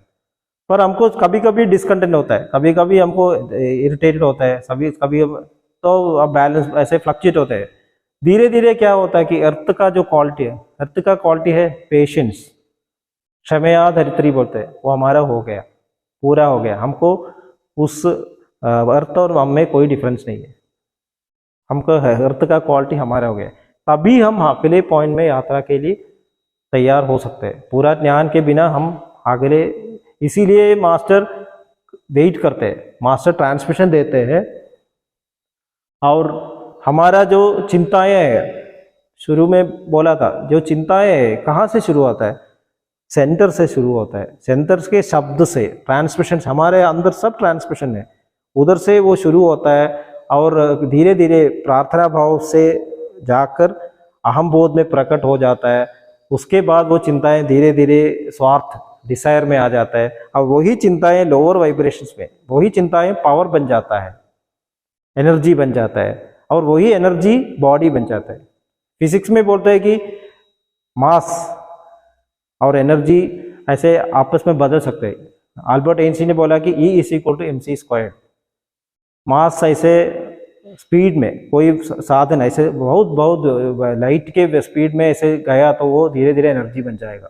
पर हमको कभी कभी डिसकंटेंट होता है, कभी कभी हमको इरिटेटेड होता है, कभी तो अब बैलेंस ऐसे फ्लक्चुएट होते हैं. धीरे धीरे क्या होता है कि अर्थ का जो क्वालिटी है, अर्थ का क्वालिटी है पेशेंस, क्षमया धरित्री बोलते हैं, वो हमारा हो गया, पूरा हो गया. हमको उस अर्थ और हम में कोई डिफरेंस नहीं है, हमको अर्थ का क्वालिटी हमारा हो गया. तभी हम अगले पॉइंट में यात्रा के लिए तैयार हो सकते हैं. पूरा ज्ञान के बिना हम अगले, इसीलिए मास्टर वेट करते हैं, मास्टर ट्रांसमिशन देते हैं. और हमारा जो चिंताएं है, शुरू में बोला था, जो चिंताएं है कहाँ से शुरू होता है, सेंटर से शुरू होता है. सेंटर के शब्द से ट्रांसमिशन, हमारे अंदर सब ट्रांसमिशन है, उधर से वो शुरू होता है. और धीरे धीरे प्रार्थना भाव से जाकर अहम बोध में प्रकट हो जाता है. उसके बाद वो चिंताएं धीरे धीरे स्वार्थ, डिसायर में आ जाता है. और वही चिंताएं लोअर वाइब्रेशंस में, वही चिंताएं पावर बन जाता है, एनर्जी बन जाता है, और वही एनर्जी बॉडी बन जाता है. फिजिक्स में बोलते हैं कि मास और एनर्जी ऐसे आपस में बदल सकते हैं. अल्बर्ट आइंस्टीन ने बोला कि E=mc². मास ऐसे स्पीड में कोई साधन ऐसे बहुत लाइट के स्पीड में ऐसे गया तो वो धीरे धीरे एनर्जी बन जाएगा.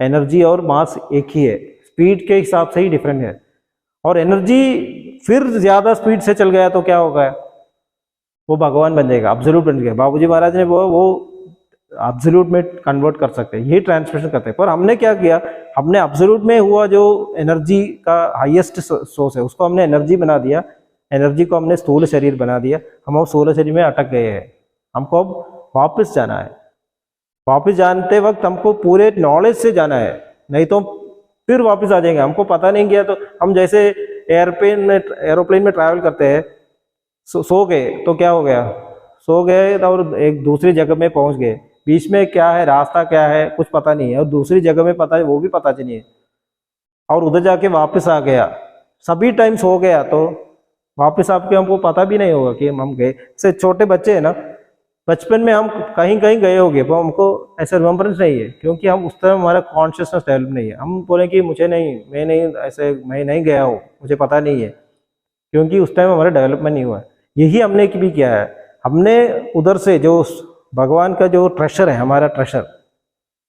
एनर्जी और मास एक ही है, स्पीड के हिसाब से ही डिफरेंट है. और एनर्जी फिर ज्यादा स्पीड से चल गया तो क्या होगा, वो भगवान बन जाएगा, अब्सोल्यूट बन जाएगा। बाबूजी महाराज ने वो अब्सोल्यूट में कन्वर्ट कर सकते हैं, यही ट्रांसमिशन करते हैं। पर हमने क्या किया, हमने अब्सोल्यूट में हुआ जो एनर्जी का हाईएस्ट सोर्स है उसको हमने एनर्जी बना दिया, एनर्जी को हमने स्थूल शरीर बना दिया। हम अब स्थूल शरीर में अटक गए हैं, हमको अब वापस जाना है। वापस जानते वक्त हमको पूरे नॉलेज से जाना है, नहीं तो फिर वापस आ जाएंगे। हमको पता नहीं गया तो हम जैसे एरोप्लेन में ट्रैवल करते हैं, सो गए तो क्या हो गया, सो गए और एक दूसरी जगह में पहुंच गए, बीच में क्या है, रास्ता क्या है कुछ पता नहीं है, और दूसरी जगह में पता है वो भी पता नहीं है, और उधर जाके वापस आ गया। सभी टाइम सो गया तो वापस आपके हमको पता भी नहीं होगा कि हम गए। से छोटे बच्चे हैं ना, बचपन में हम कहीं कहीं गए होंगे पर हमको ऐसा रिमेम्बरेंस नहीं है, क्योंकि हम उस तरह हमारा कॉन्शियसनेस डेवलप नहीं है। हम बोले कि मुझे नहीं, मैं नहीं गया हूँ, मुझे पता नहीं है, क्योंकि उस टाइम हमारा डेवलपमेंट नहीं हुआ है। यही हमने भी किया है, हमने उधर से जो भगवान का जो ट्रेशर है, हमारा ट्रेशर,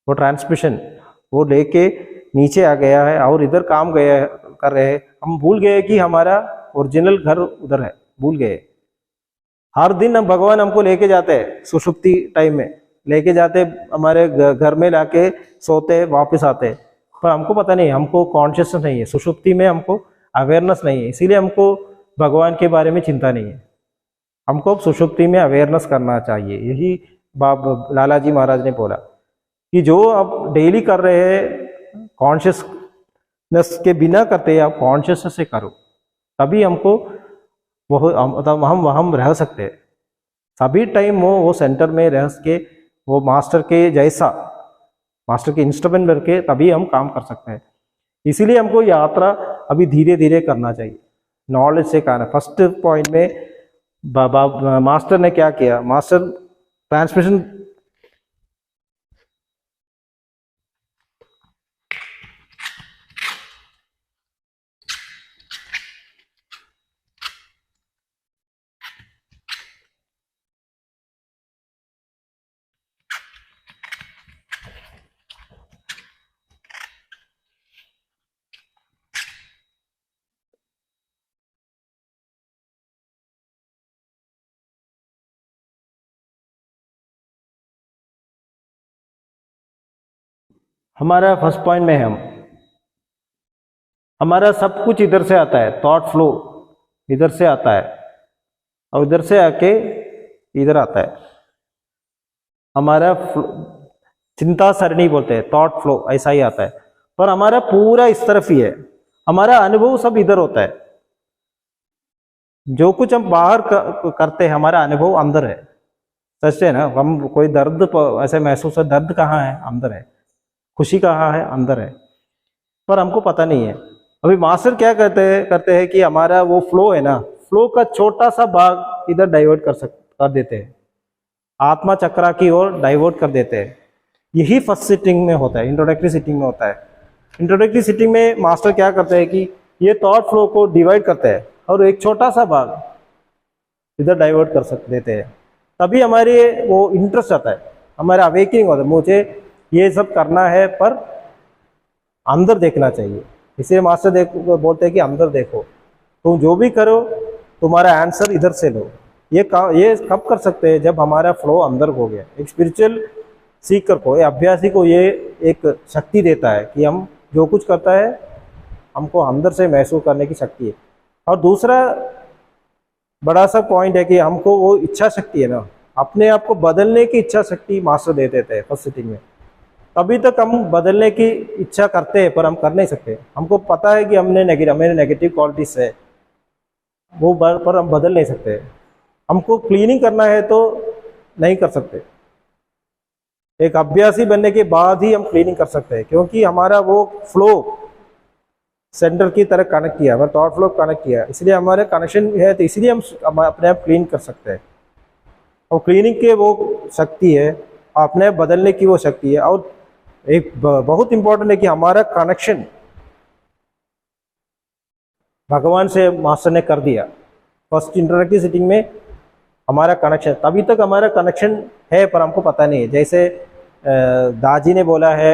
वो ट्रांसमिशन वो लेके नीचे आ गया है और इधर काम गया कर रहे हैं। हम भूल गए कि हमारा ओरिजिनल घर उधर है, भूल गए। हर दिन हम भगवान हमको लेके जाते हैं, सुषुप्ति टाइम में लेके जाते, हमारे घर में लाके सोते, वापस आते, पर हमको पता नहीं, हमको कॉन्शियसनेस नहीं है, सुषुप्ति में हमको अवेयरनेस नहीं है, इसीलिए हमको भगवान के बारे में चिंता नहीं है। हमको सुषुप्ति में अवेयरनेस करना चाहिए। यही लाला जी महाराज ने बोला कि जो आप डेली कर रहे हैं कॉन्शियसनेस के बिना करते हैं, आप कॉन्शियसनेस से करो, तभी हमको हम रह सकते हैं। सभी टाइम वो सेंटर में रह के, वो मास्टर के जैसा, मास्टर के इंस्ट्रूमेंट बन के तभी हम काम कर सकते हैं। इसीलिए हमको यात्रा अभी धीरे धीरे करना चाहिए, नॉलेज से करना। फर्स्ट पॉइंट में मास्टर ने क्या किया, मास्टर ट्रांसमिशन हमारा फर्स्ट पॉइंट में हम हमारा सब कुछ इधर से आता है, थॉट फ्लो इधर से आता है और इधर से आके इधर आता है। हमारा चिंता सरणी बोलते हैं, थॉट फ्लो ऐसा ही आता है, पर हमारा पूरा इस तरफ ही है। हमारा अनुभव सब इधर होता है, जो कुछ हम बाहर करते हैं हमारा अनुभव अंदर है। सच है ना, हम कोई दर्द ऐसे महसूस है, दर्द कहाँ है, अंदर है, खुशी कहाँ है, अंदर है, पर हमको पता नहीं है। अभी मास्टर क्या करते हैं कि हमारा वो फ्लो है ना, फ्लो का छोटा सा भाग इधर डाइवर्ट कर देते हैं, आत्मा चक्रा की ओर डाइवर्ट कर देते हैं। यही फर्स्ट सिटिंग में होता है, इंट्रोडक्टरी सिटिंग में होता है। इंट्रोडक्टरी सिटिंग में मास्टर क्या करते हैं कि ये थॉट फ्लो को डिवाइड करते हैं और एक छोटा सा भाग इधर डाइवर्ट कर देते हैं, तभी हमारे वो इंटरेस्ट आता है, हमारा अवेकिंग होता है, मुझे ये सब करना है पर अंदर देखना चाहिए। इसलिए मास्टर बोलते हैं कि अंदर देखो, तुम जो भी करो तुम्हारा आंसर इधर से लो। ये कब कर सकते हैं, जब हमारा फ्लो अंदर हो गया। एक स्पिरिचुअल सीकर को, अभ्यासी को ये एक शक्ति देता है कि हम जो कुछ करता है हमको अंदर से महसूस करने की शक्ति है। और दूसरा बड़ा सा पॉइंट है कि हमको वो इच्छा शक्ति है ना, अपने आप को बदलने की इच्छा शक्ति मास्टर दे देते हैं फर्स्ट सिटिंग में। अभी तक हम बदलने की इच्छा करते हैं पर हम कर नहीं सकते। हमको पता है कि हमें नेगेटिव क्वालिटीज है वो, पर हम बदल नहीं सकते। हमको क्लीनिंग करना है तो नहीं कर सकते, एक अभ्यासी बनने के बाद ही हम क्लीनिंग कर सकते हैं, क्योंकि हमारा वो फ्लो सेंटर की तरह कनेक्ट किया, हमारा थॉट फ्लो कनेक्ट किया, इसलिए हमारे कनेक्शन है, तो इसलिए हम अपने आप क्लीन कर सकते हैं। और क्लीनिंग के वो शक्ति है, अपने बदलने की वो शक्ति है। और एक बहुत इंपॉर्टेंट है कि हमारा कनेक्शन भगवान से मास्टर ने कर दिया। फर्स्ट इंट्रोडक्टरी सिटिंग में हमारा कनेक्शन, तभी तक हमारा कनेक्शन है पर हमको पता नहीं है। जैसे दाजी ने बोला है,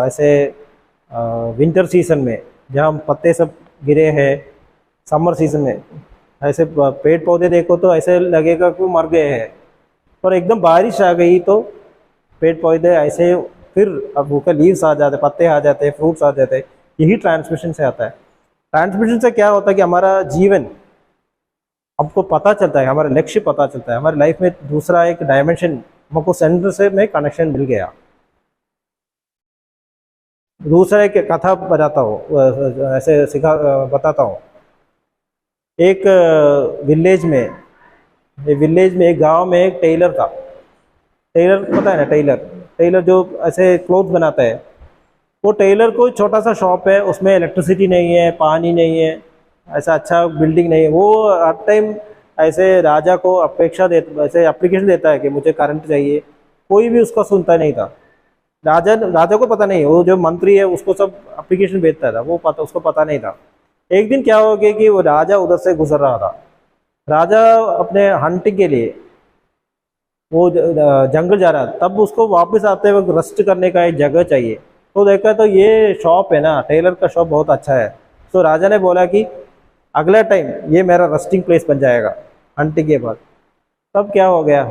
ऐसे विंटर सीजन में जहाँ पत्ते सब गिरे हैं, समर सीजन में ऐसे पेड़ पौधे देखो तो ऐसे लगेगा कि वो मर गए हैं, पर एकदम बारिश आ गई तो पेड़ पौधे ऐसे फिर अब ऊपर लीव्स आ जाते, पत्ते आ जाते हैं, फ्रूट्स आ जाते हैं। यही ट्रांसमिशन से आता है। ट्रांसमिशन से क्या होता है कि हमारा जीवन हमको पता चलता है, हमारा लक्ष्य पता चलता है, हमारी लाइफ में दूसरा एक डायमेंशन हमको सेंटर से में कनेक्शन मिल गया। दूसरा एक कथा बताता हूँ, ऐसे सिखा बताता हूँ। एक विलेज में एक गांव में एक टेलर था। टेलर पता है ना, टेलर जो ऐसे क्लोथ बनाता है। वो टेलर को छोटा सा शॉप है, उसमें इलेक्ट्रिसिटी नहीं है, पानी नहीं है, ऐसा अच्छा बिल्डिंग नहीं है। वो हर टाइम ऐसे राजा को ऐसे एप्लीकेशन देता है कि मुझे करंट चाहिए, कोई भी उसका सुनता नहीं था। राजा को पता नहीं, वो जो मंत्री है उसको सब एप्लीकेशन भेजता था, उसको पता नहीं था। एक दिन क्या हो गया कि वो राजा उधर से गुजर रहा था। राजा अपने हंटिंग के लिए वो जंगल जा रहा था, तब उसको वापस आते वक्त रेस्ट करने का एक जगह चाहिए। तो देखा तो ये शॉप है ना, टेलर का शॉप बहुत अच्छा है। तो राजा ने बोला कि अगला टाइम ये मेरा रेस्टिंग प्लेस बन जाएगा हंटिंग के बाद। तब क्या हो गया,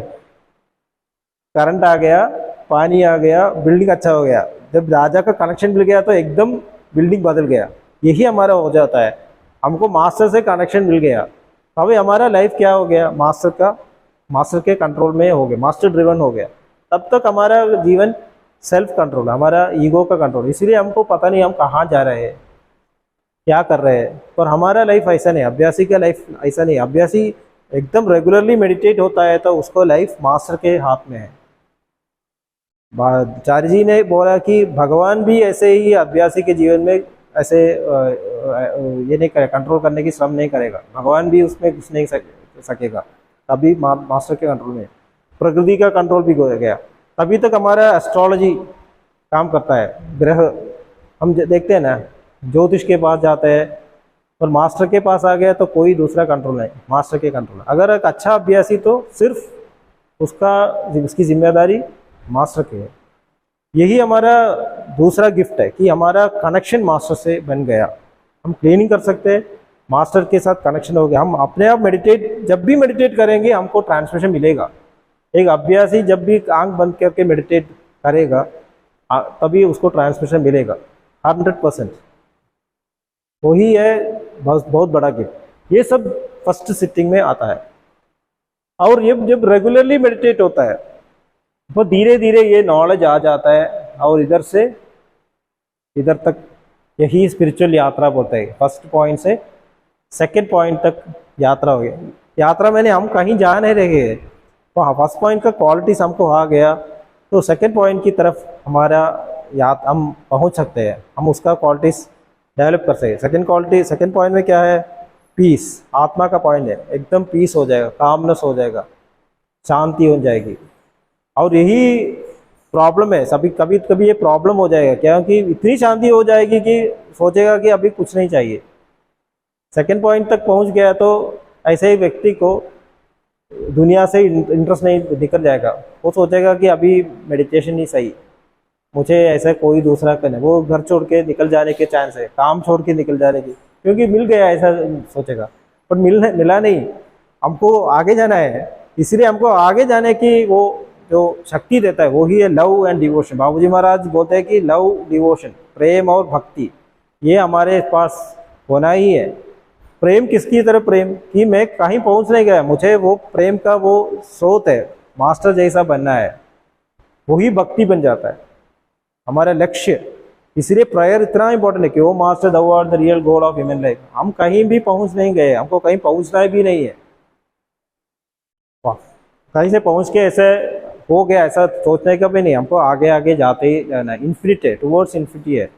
करंट आ गया, पानी आ गया, बिल्डिंग अच्छा हो गया। जब राजा का कनेक्शन मिल गया तो एकदम बिल्डिंग बदल गया। यही हमारा हो जाता है, हमको मास्टर से कनेक्शन मिल गया, अभी हमारा लाइफ क्या हो गया, मास्टर के कंट्रोल में हो गया, मास्टर ड्रिवन हो गया। तब तक हमारा जीवन सेल्फ कंट्रोल, हमारा ईगो का कंट्रोल। इसीलिए हमको पता नहीं हम कहाँ जा रहे हैं, क्या कर रहे हैं। पर हमारा लाइफ ऐसा नहीं, अभ्यासी का लाइफ ऐसा नहीं। अभ्यासी एकदम रेगुलरली मेडिटेट होता है तो उसको लाइफ मास्टर के हाथ में है। आचार्य जी ने बोला कि भगवान भी ऐसे ही अभ्यासी के जीवन में ऐसे ये नहीं करे, कंट्रोल करने की श्रम नहीं करेगा, भगवान भी उसमें घुस नहीं सकेगा। तभी मास्टर के कंट्रोल में, प्रकृति का कंट्रोल भी हो गया। तभी तक हमारा एस्ट्रोलॉजी काम करता है। ग्रह हम देखते हैं ना, ज्योतिष के पास जाते हैं, और मास्टर के पास आ गया तो कोई दूसरा कंट्रोल नहीं, मास्टर के कंट्रोल। अगर एक अच्छा अभ्यासी तो सिर्फ उसकी जिम्मेदारी मास्टर की है। यही हमारा दूसरा गिफ्ट है कि हमारा कनेक्शन मास्टर से बन गया। हम क्लीनिंग कर सकते हैं, मास्टर के साथ कनेक्शन हो गया। हम अपने आप जब भी मेडिटेट करेंगे हमको ट्रांसमिशन मिलेगा। एक अभ्यासी जब भी आंख बंद करके मेडिटेट करेगा तभी उसको ट्रांसमिशन मिलेगा 100%। वही है बहुत बड़ा गिफ्ट। ये सब फर्स्ट सिटिंग में आता है। और ये जब रेगुलरली मेडिटेट होता है तो धीरे धीरे ये नॉलेज आ जाता है, और इधर से इधर तक यही स्पिरिचुअल यात्रा बोलते हैं। फर्स्ट पॉइंट से सेकंड पॉइंट तक यात्रा हो गया। यात्रा मैंने हम कहीं जा नहीं रहे हैं, तो फर्स्ट पॉइंट का क्वालिटीज हमको आ गया तो सेकंड पॉइंट की तरफ हम पहुंच सकते हैं, हम उसका क्वालिटीज डेवलप कर सकते हैं। सेकंड पॉइंट में क्या है, पीस, आत्मा का पॉइंट है। एकदम पीस हो जाएगा, कामनेस हो जाएगा, शांति हो जाएगी। और यही प्रॉब्लम है, कभी ये प्रॉब्लम हो जाएगा, क्योंकि इतनी शांति हो जाएगी कि सोचेगा कि अभी कुछ नहीं चाहिए। सेकंड पॉइंट तक पहुंच गया तो ऐसे ही व्यक्ति को दुनिया से इंटरेस्ट नहीं निकल जाएगा। वो सोचेगा कि अभी मेडिटेशन नहीं सही, मुझे ऐसा कोई दूसरा करना। वो घर छोड़ के निकल जाने के चांस है, काम छोड़ के निकल जाने की, क्योंकि मिल गया ऐसा सोचेगा। पर मिला नहीं, हमको आगे जाना है। इसलिए हमको आगे जाने की वो जो शक्ति देता है वो ही है लव एंड डिवोशन। बाबूजी महाराज बोलते हैं कि लव डिवोशन, प्रेम और भक्ति, ये हमारे पास होना ही है। प्रेम किसकी तरफ, प्रेम कि मैं कहीं पहुंच नहीं गया, मुझे वो प्रेम का वो स्रोत है, मास्टर जैसा बनना है, वही भक्ति बन जाता है हमारा लक्ष्य। इसलिए प्रेयर इतना इंपॉर्टेंट है कि वो master thou art the real goal of human life। हम कहीं भी पहुंच नहीं गए, हमको कहीं पहुंचना भी नहीं है। कहीं से पहुंच के ऐसे हो गया ऐसा सोचने का भी नहीं, हमको आगे आगे जाते ही रहना। इन्फिनिटी है, टुवर्ड्स इन्फिनिटी है।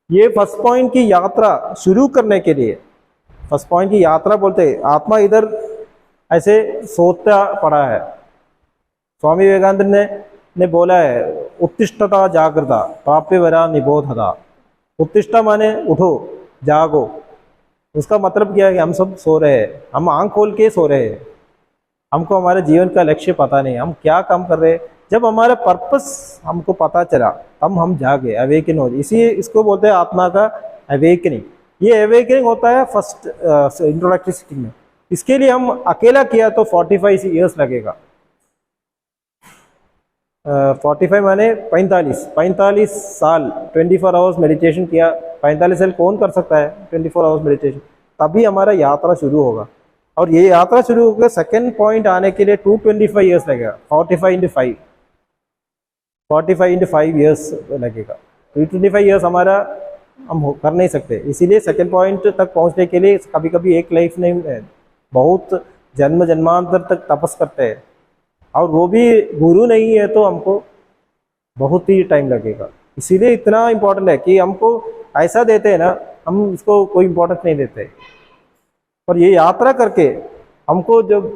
ये फर्स्ट पॉइंट की यात्रा शुरू करने के लिए, फर्स्ट पॉइंट की यात्रा बोलते हैं। आत्मा इधर ऐसे सोता पड़ा है। स्वामी विवेकानंद ने बोला है, उत्तिष्ठता जागृता प्राप्य वरा निबोधता। उत्तिष्ठा माने उठो, जागो। उसका मतलब क्या है कि हम सब सो रहे हैं, हम आंख खोल के सो रहे हैं, हमको हमारे जीवन का लक्ष्य पता नहीं, हम क्या काम कर रहे हैं। जब हमारा पर्पस हमको पता चला तब हम जागे, अवेकन हो। इसी इसको बोलते हैं आत्मा का अवेकनिंग। ये अवेकनिंग होता है फर्स्ट इंट्रोडक्टरी सिटिंग में। इसके लिए हम अकेला किया तो 45 ईयर्स लगेगा। 45 माने 45 साल 24 आवर्स मेडिटेशन किया। 45 साल कौन कर सकता है 24 आवर्स मेडिटेशन? तभी हमारा यात्रा शुरू होगा। और ये यात्रा शुरू होकर सेकेंड पॉइंट आने के लिए 225 ईयर्स लगेगा। 45 इंटू 5 ईयर्स लगेगा। 225 ईयर्स हमारा हम कर नहीं सकते। इसीलिए सेकेंड पॉइंट तक पहुंचने के लिए कभी कभी एक लाइफ नहीं है, बहुत जन्म जन्मांतर तक तपस करते हैं, और वो भी गुरु नहीं है तो हमको बहुत ही टाइम लगेगा। इसीलिए इतना इम्पोर्टेंट है कि हमको ऐसा देते हैं ना, हम इसको कोई इम्पोर्टेंस नहीं देते। और ये यात्रा करके हमको जब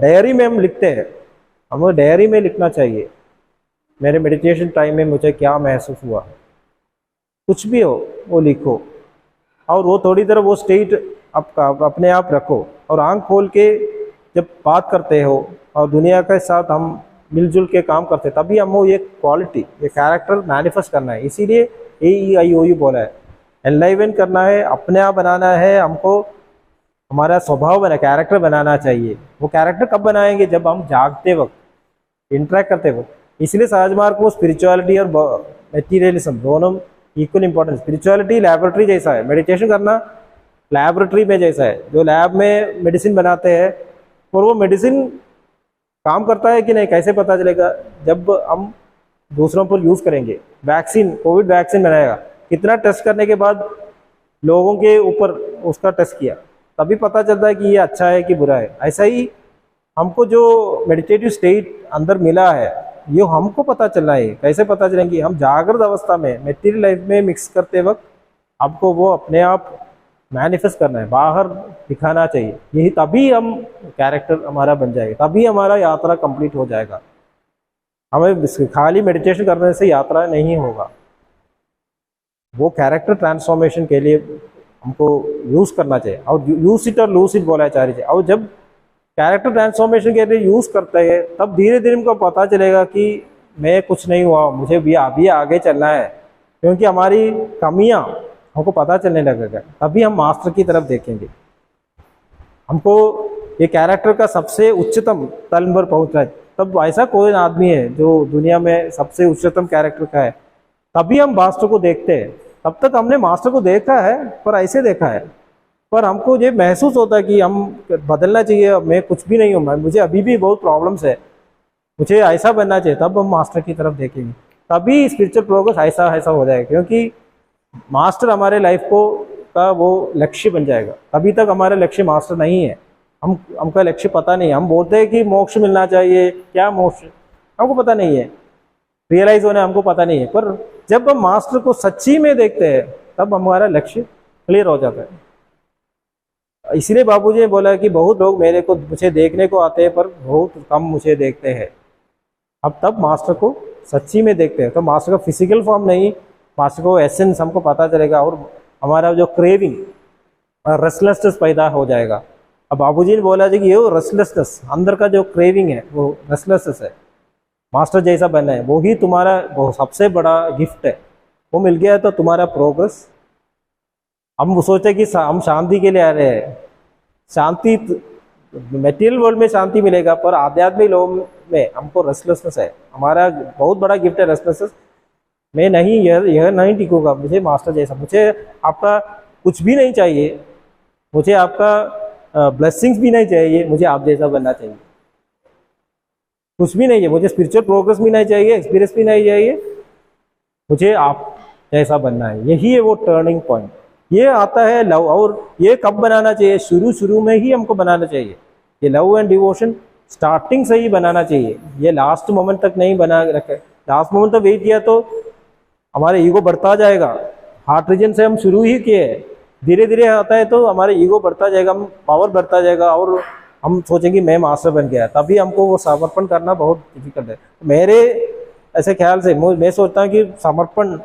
डायरी में हम लिखते हैं, हमें डायरी में लिखना चाहिए मेरे मेडिटेशन टाइम में मुझे क्या महसूस हुआ, कुछ भी हो वो लिखो, और वो थोड़ी देर वो स्टेट आपका अपने आप रखो, और आंख खोल के जब बात करते हो और दुनिया के साथ हम मिलजुल के काम करते हैं, तभी हमको ये क्वालिटी, ये कैरेक्टर मैनिफेस्ट करना है। इसीलिए AEIOU बोला है, एनलाइवन करना है, अपने आप बनाना है, हमको हमारा स्वभाव बना, कैरेक्टर बनाना चाहिए। वो कैरेक्टर कब बनाएंगे? जब हम जागते वक्त, इंटरेक्ट करते वक्त। इसलिए सहज मार्ग को स्पिरिचुअलिटी और मटेरियलिज्म दोनों इक्वल इंपॉर्टेंस। स्पिरिचुअलिटी लैबोरेटरी जैसा है, मेडिटेशन करना लैबोरेटरी में जैसा है। जो लैब में मेडिसिन बनाते हैं, और वो मेडिसिन काम करता है कि नहीं कैसे पता चलेगा? जब हम दूसरों पर यूज़ करेंगे। वैक्सीन, कोविड वैक्सीन बनाएगा, कितना टेस्ट करने के बाद लोगों के ऊपर उसका टेस्ट किया, तभी पता चलता है कि ये अच्छा है कि बुरा है। ऐसा ही हमको जो मेडिटेटिव स्टेट अंदर मिला है, ये हमको पता चलना है। कैसे पता चलेंगे? हम जागृत अवस्था में मेटीरियल लाइफ में मिक्स करते वक्त आपको वो अपने आप मैनिफेस्ट करना है, बाहर दिखाना चाहिए। यही तभी हम कैरेक्टर हमारा बन जाएगा, तभी हमारा यात्रा कंप्लीट हो जाएगा। हमें खाली मेडिटेशन करने से यात्रा नहीं होगा। वो कैरेक्टर ट्रांसफॉर्मेशन के लिए हमको यूज़ करना चाहिए, और यूज इट और लूज इट बोला चाहिए। और जब कैरेक्टर ट्रांसफॉर्मेशन के लिए यूज़ करते हैं, तब धीरे धीरे हमको पता चलेगा कि मैं कुछ नहीं हुआ, मुझे भी अभी आगे चलना है, क्योंकि हमारी कमियां हमको पता चलने लगेगा। तभी हम मास्टर की तरफ देखेंगे। हमको ये कैरेक्टर का सबसे उच्चतम तल पर पहुंचना है। तब ऐसा कोई आदमी है जो दुनिया में सबसे उच्चतम कैरेक्टर का है, तभी हम मास्टर को देखते हैं। तब तक हमने मास्टर को देखा है, पर ऐसे देखा है, पर हमको ये महसूस होता है कि हम बदलना चाहिए, मैं कुछ भी नहीं हूँ, मुझे अभी भी बहुत प्रॉब्लम्स है, मुझे ऐसा बनना चाहिए। तब हम मास्टर की तरफ देखेंगे, तभी स्पिरिचुअल प्रोग्रेस ऐसा हो जाएगा। क्योंकि मास्टर हमारे लाइफ को का वो लक्ष्य बन जाएगा। अभी तक हमारा लक्ष्य मास्टर नहीं है, हमका लक्ष्य पता नहीं है। हम बोलते हैं कि मोक्ष मिलना चाहिए, क्या मोक्ष, हमको पता नहीं है, रियलाइज होना हमको पता नहीं है। पर जब हम मास्टर को सच्ची में देखते हैं, तब हमारा लक्ष्य क्लियर हो जाता है। इसलिए बाबूजी ने बोला कि बहुत लोग मुझे देखने को आते हैं, पर बहुत कम मुझे देखते हैं। अब तब मास्टर को सच्ची में देखते हैं, तो मास्टर का फिजिकल फॉर्म नहीं, मास्टर को एसेंस हमको पता चलेगा, और हमारा जो क्रेविंग और रेस्टलेसनेस पैदा हो जाएगा। अब बाबूजी ने बोला कि ये रेस्टलेसनेस, अंदर का जो क्रेविंग है, वो रेस्टलेसनेस है, मास्टर जैसा बनना है, वो ही तुम्हारा वो सबसे बड़ा गिफ्ट है। वो मिल गया तो तुम्हारा प्रोग्रेस। हम सोचे कि हम शांति के लिए आ रहे हैं, शांति मटेरियल वर्ल्ड में शांति मिलेगा, पर आध्यात्मिक लोग में हमको रेस्टलेसनेस है। हमारा बहुत बड़ा गिफ्ट है रेस्टलेसनेस। मैं नहीं, यह नहीं टिकूंगा, मुझे मास्टर जैसा, मुझे आपका कुछ भी नहीं चाहिए, मुझे आपका ब्लेसिंग्स भी नहीं चाहिए, मुझे आप जैसा बनना चाहिए। कुछ भी नहीं है, मुझे स्पिरिचुअल प्रोग्रेस भी नहीं चाहिए, एक्सपीरियंस भी नहीं चाहिए, मुझे आप जैसा बनना है। यही है वो टर्निंग पॉइंट। ये आता है लव, और ये कब बनाना चाहिए? शुरू में ही हमको बनाना चाहिए। ये लव एंड डिवोशन स्टार्टिंग से ही बनाना चाहिए, ये लास्ट मोमेंट तक नहीं बना रखे। लास्ट मोमेंट तक वेट किया तो हमारे ईगो बढ़ता जाएगा। हार्ट रीजन से हम शुरू ही किए, धीरे धीरे आता है तो हमारे ईगो बढ़ता जाएगा, हम पावर बढ़ता जाएगा, और हम सोचेंगे मैं मास्टर बन गया। तभी हमको वो समर्पण करना बहुत डिफिकल्ट है। मेरे ऐसे ख्याल से मैं सोचता हूँ कि समर्पण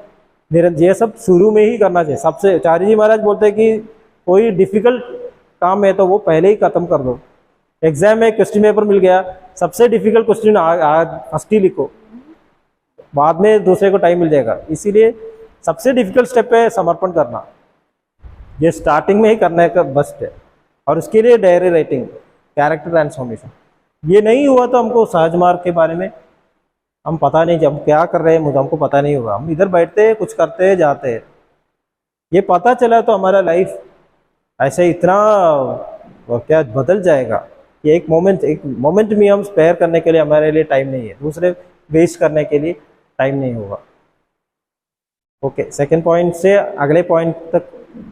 ये सब शुरू में ही करना चाहिए। सबसे आचार्य जी महाराज बोलते हैं कि कोई डिफिकल्ट काम है तो वो पहले ही खत्म कर दो। एग्जाम में क्वेश्चन पेपर मिल गया, सबसे डिफिकल्ट क्वेश्चन आज फर्स्ट ही लिखो, बाद में दूसरे को टाइम मिल जाएगा। इसीलिए सबसे डिफिकल्ट स्टेप है समर्पण करना, ये स्टार्टिंग में ही करने का बेस्ट है। और उसके लिए डायरी राइटिंग, कैरेक्टर ट्रांसफॉर्मेशन। ये नहीं हुआ तो हमको सहज मार्ग के बारे में हम पता नहीं, जब क्या कर रहे हैं मुझे हमको पता नहीं होगा, हम इधर बैठते हैं कुछ करते हैं जाते हैं। ये पता चला तो हमारा लाइफ ऐसे इतना क्या बदल जाएगा कि एक मोमेंट में हम स्पेयर करने के लिए हमारे लिए टाइम नहीं है, दूसरे वेस्ट करने के लिए टाइम नहीं होगा। ओके, सेकंड पॉइंट से अगले पॉइंट तक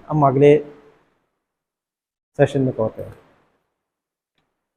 हम अगले सेशन में कवर करेंगे।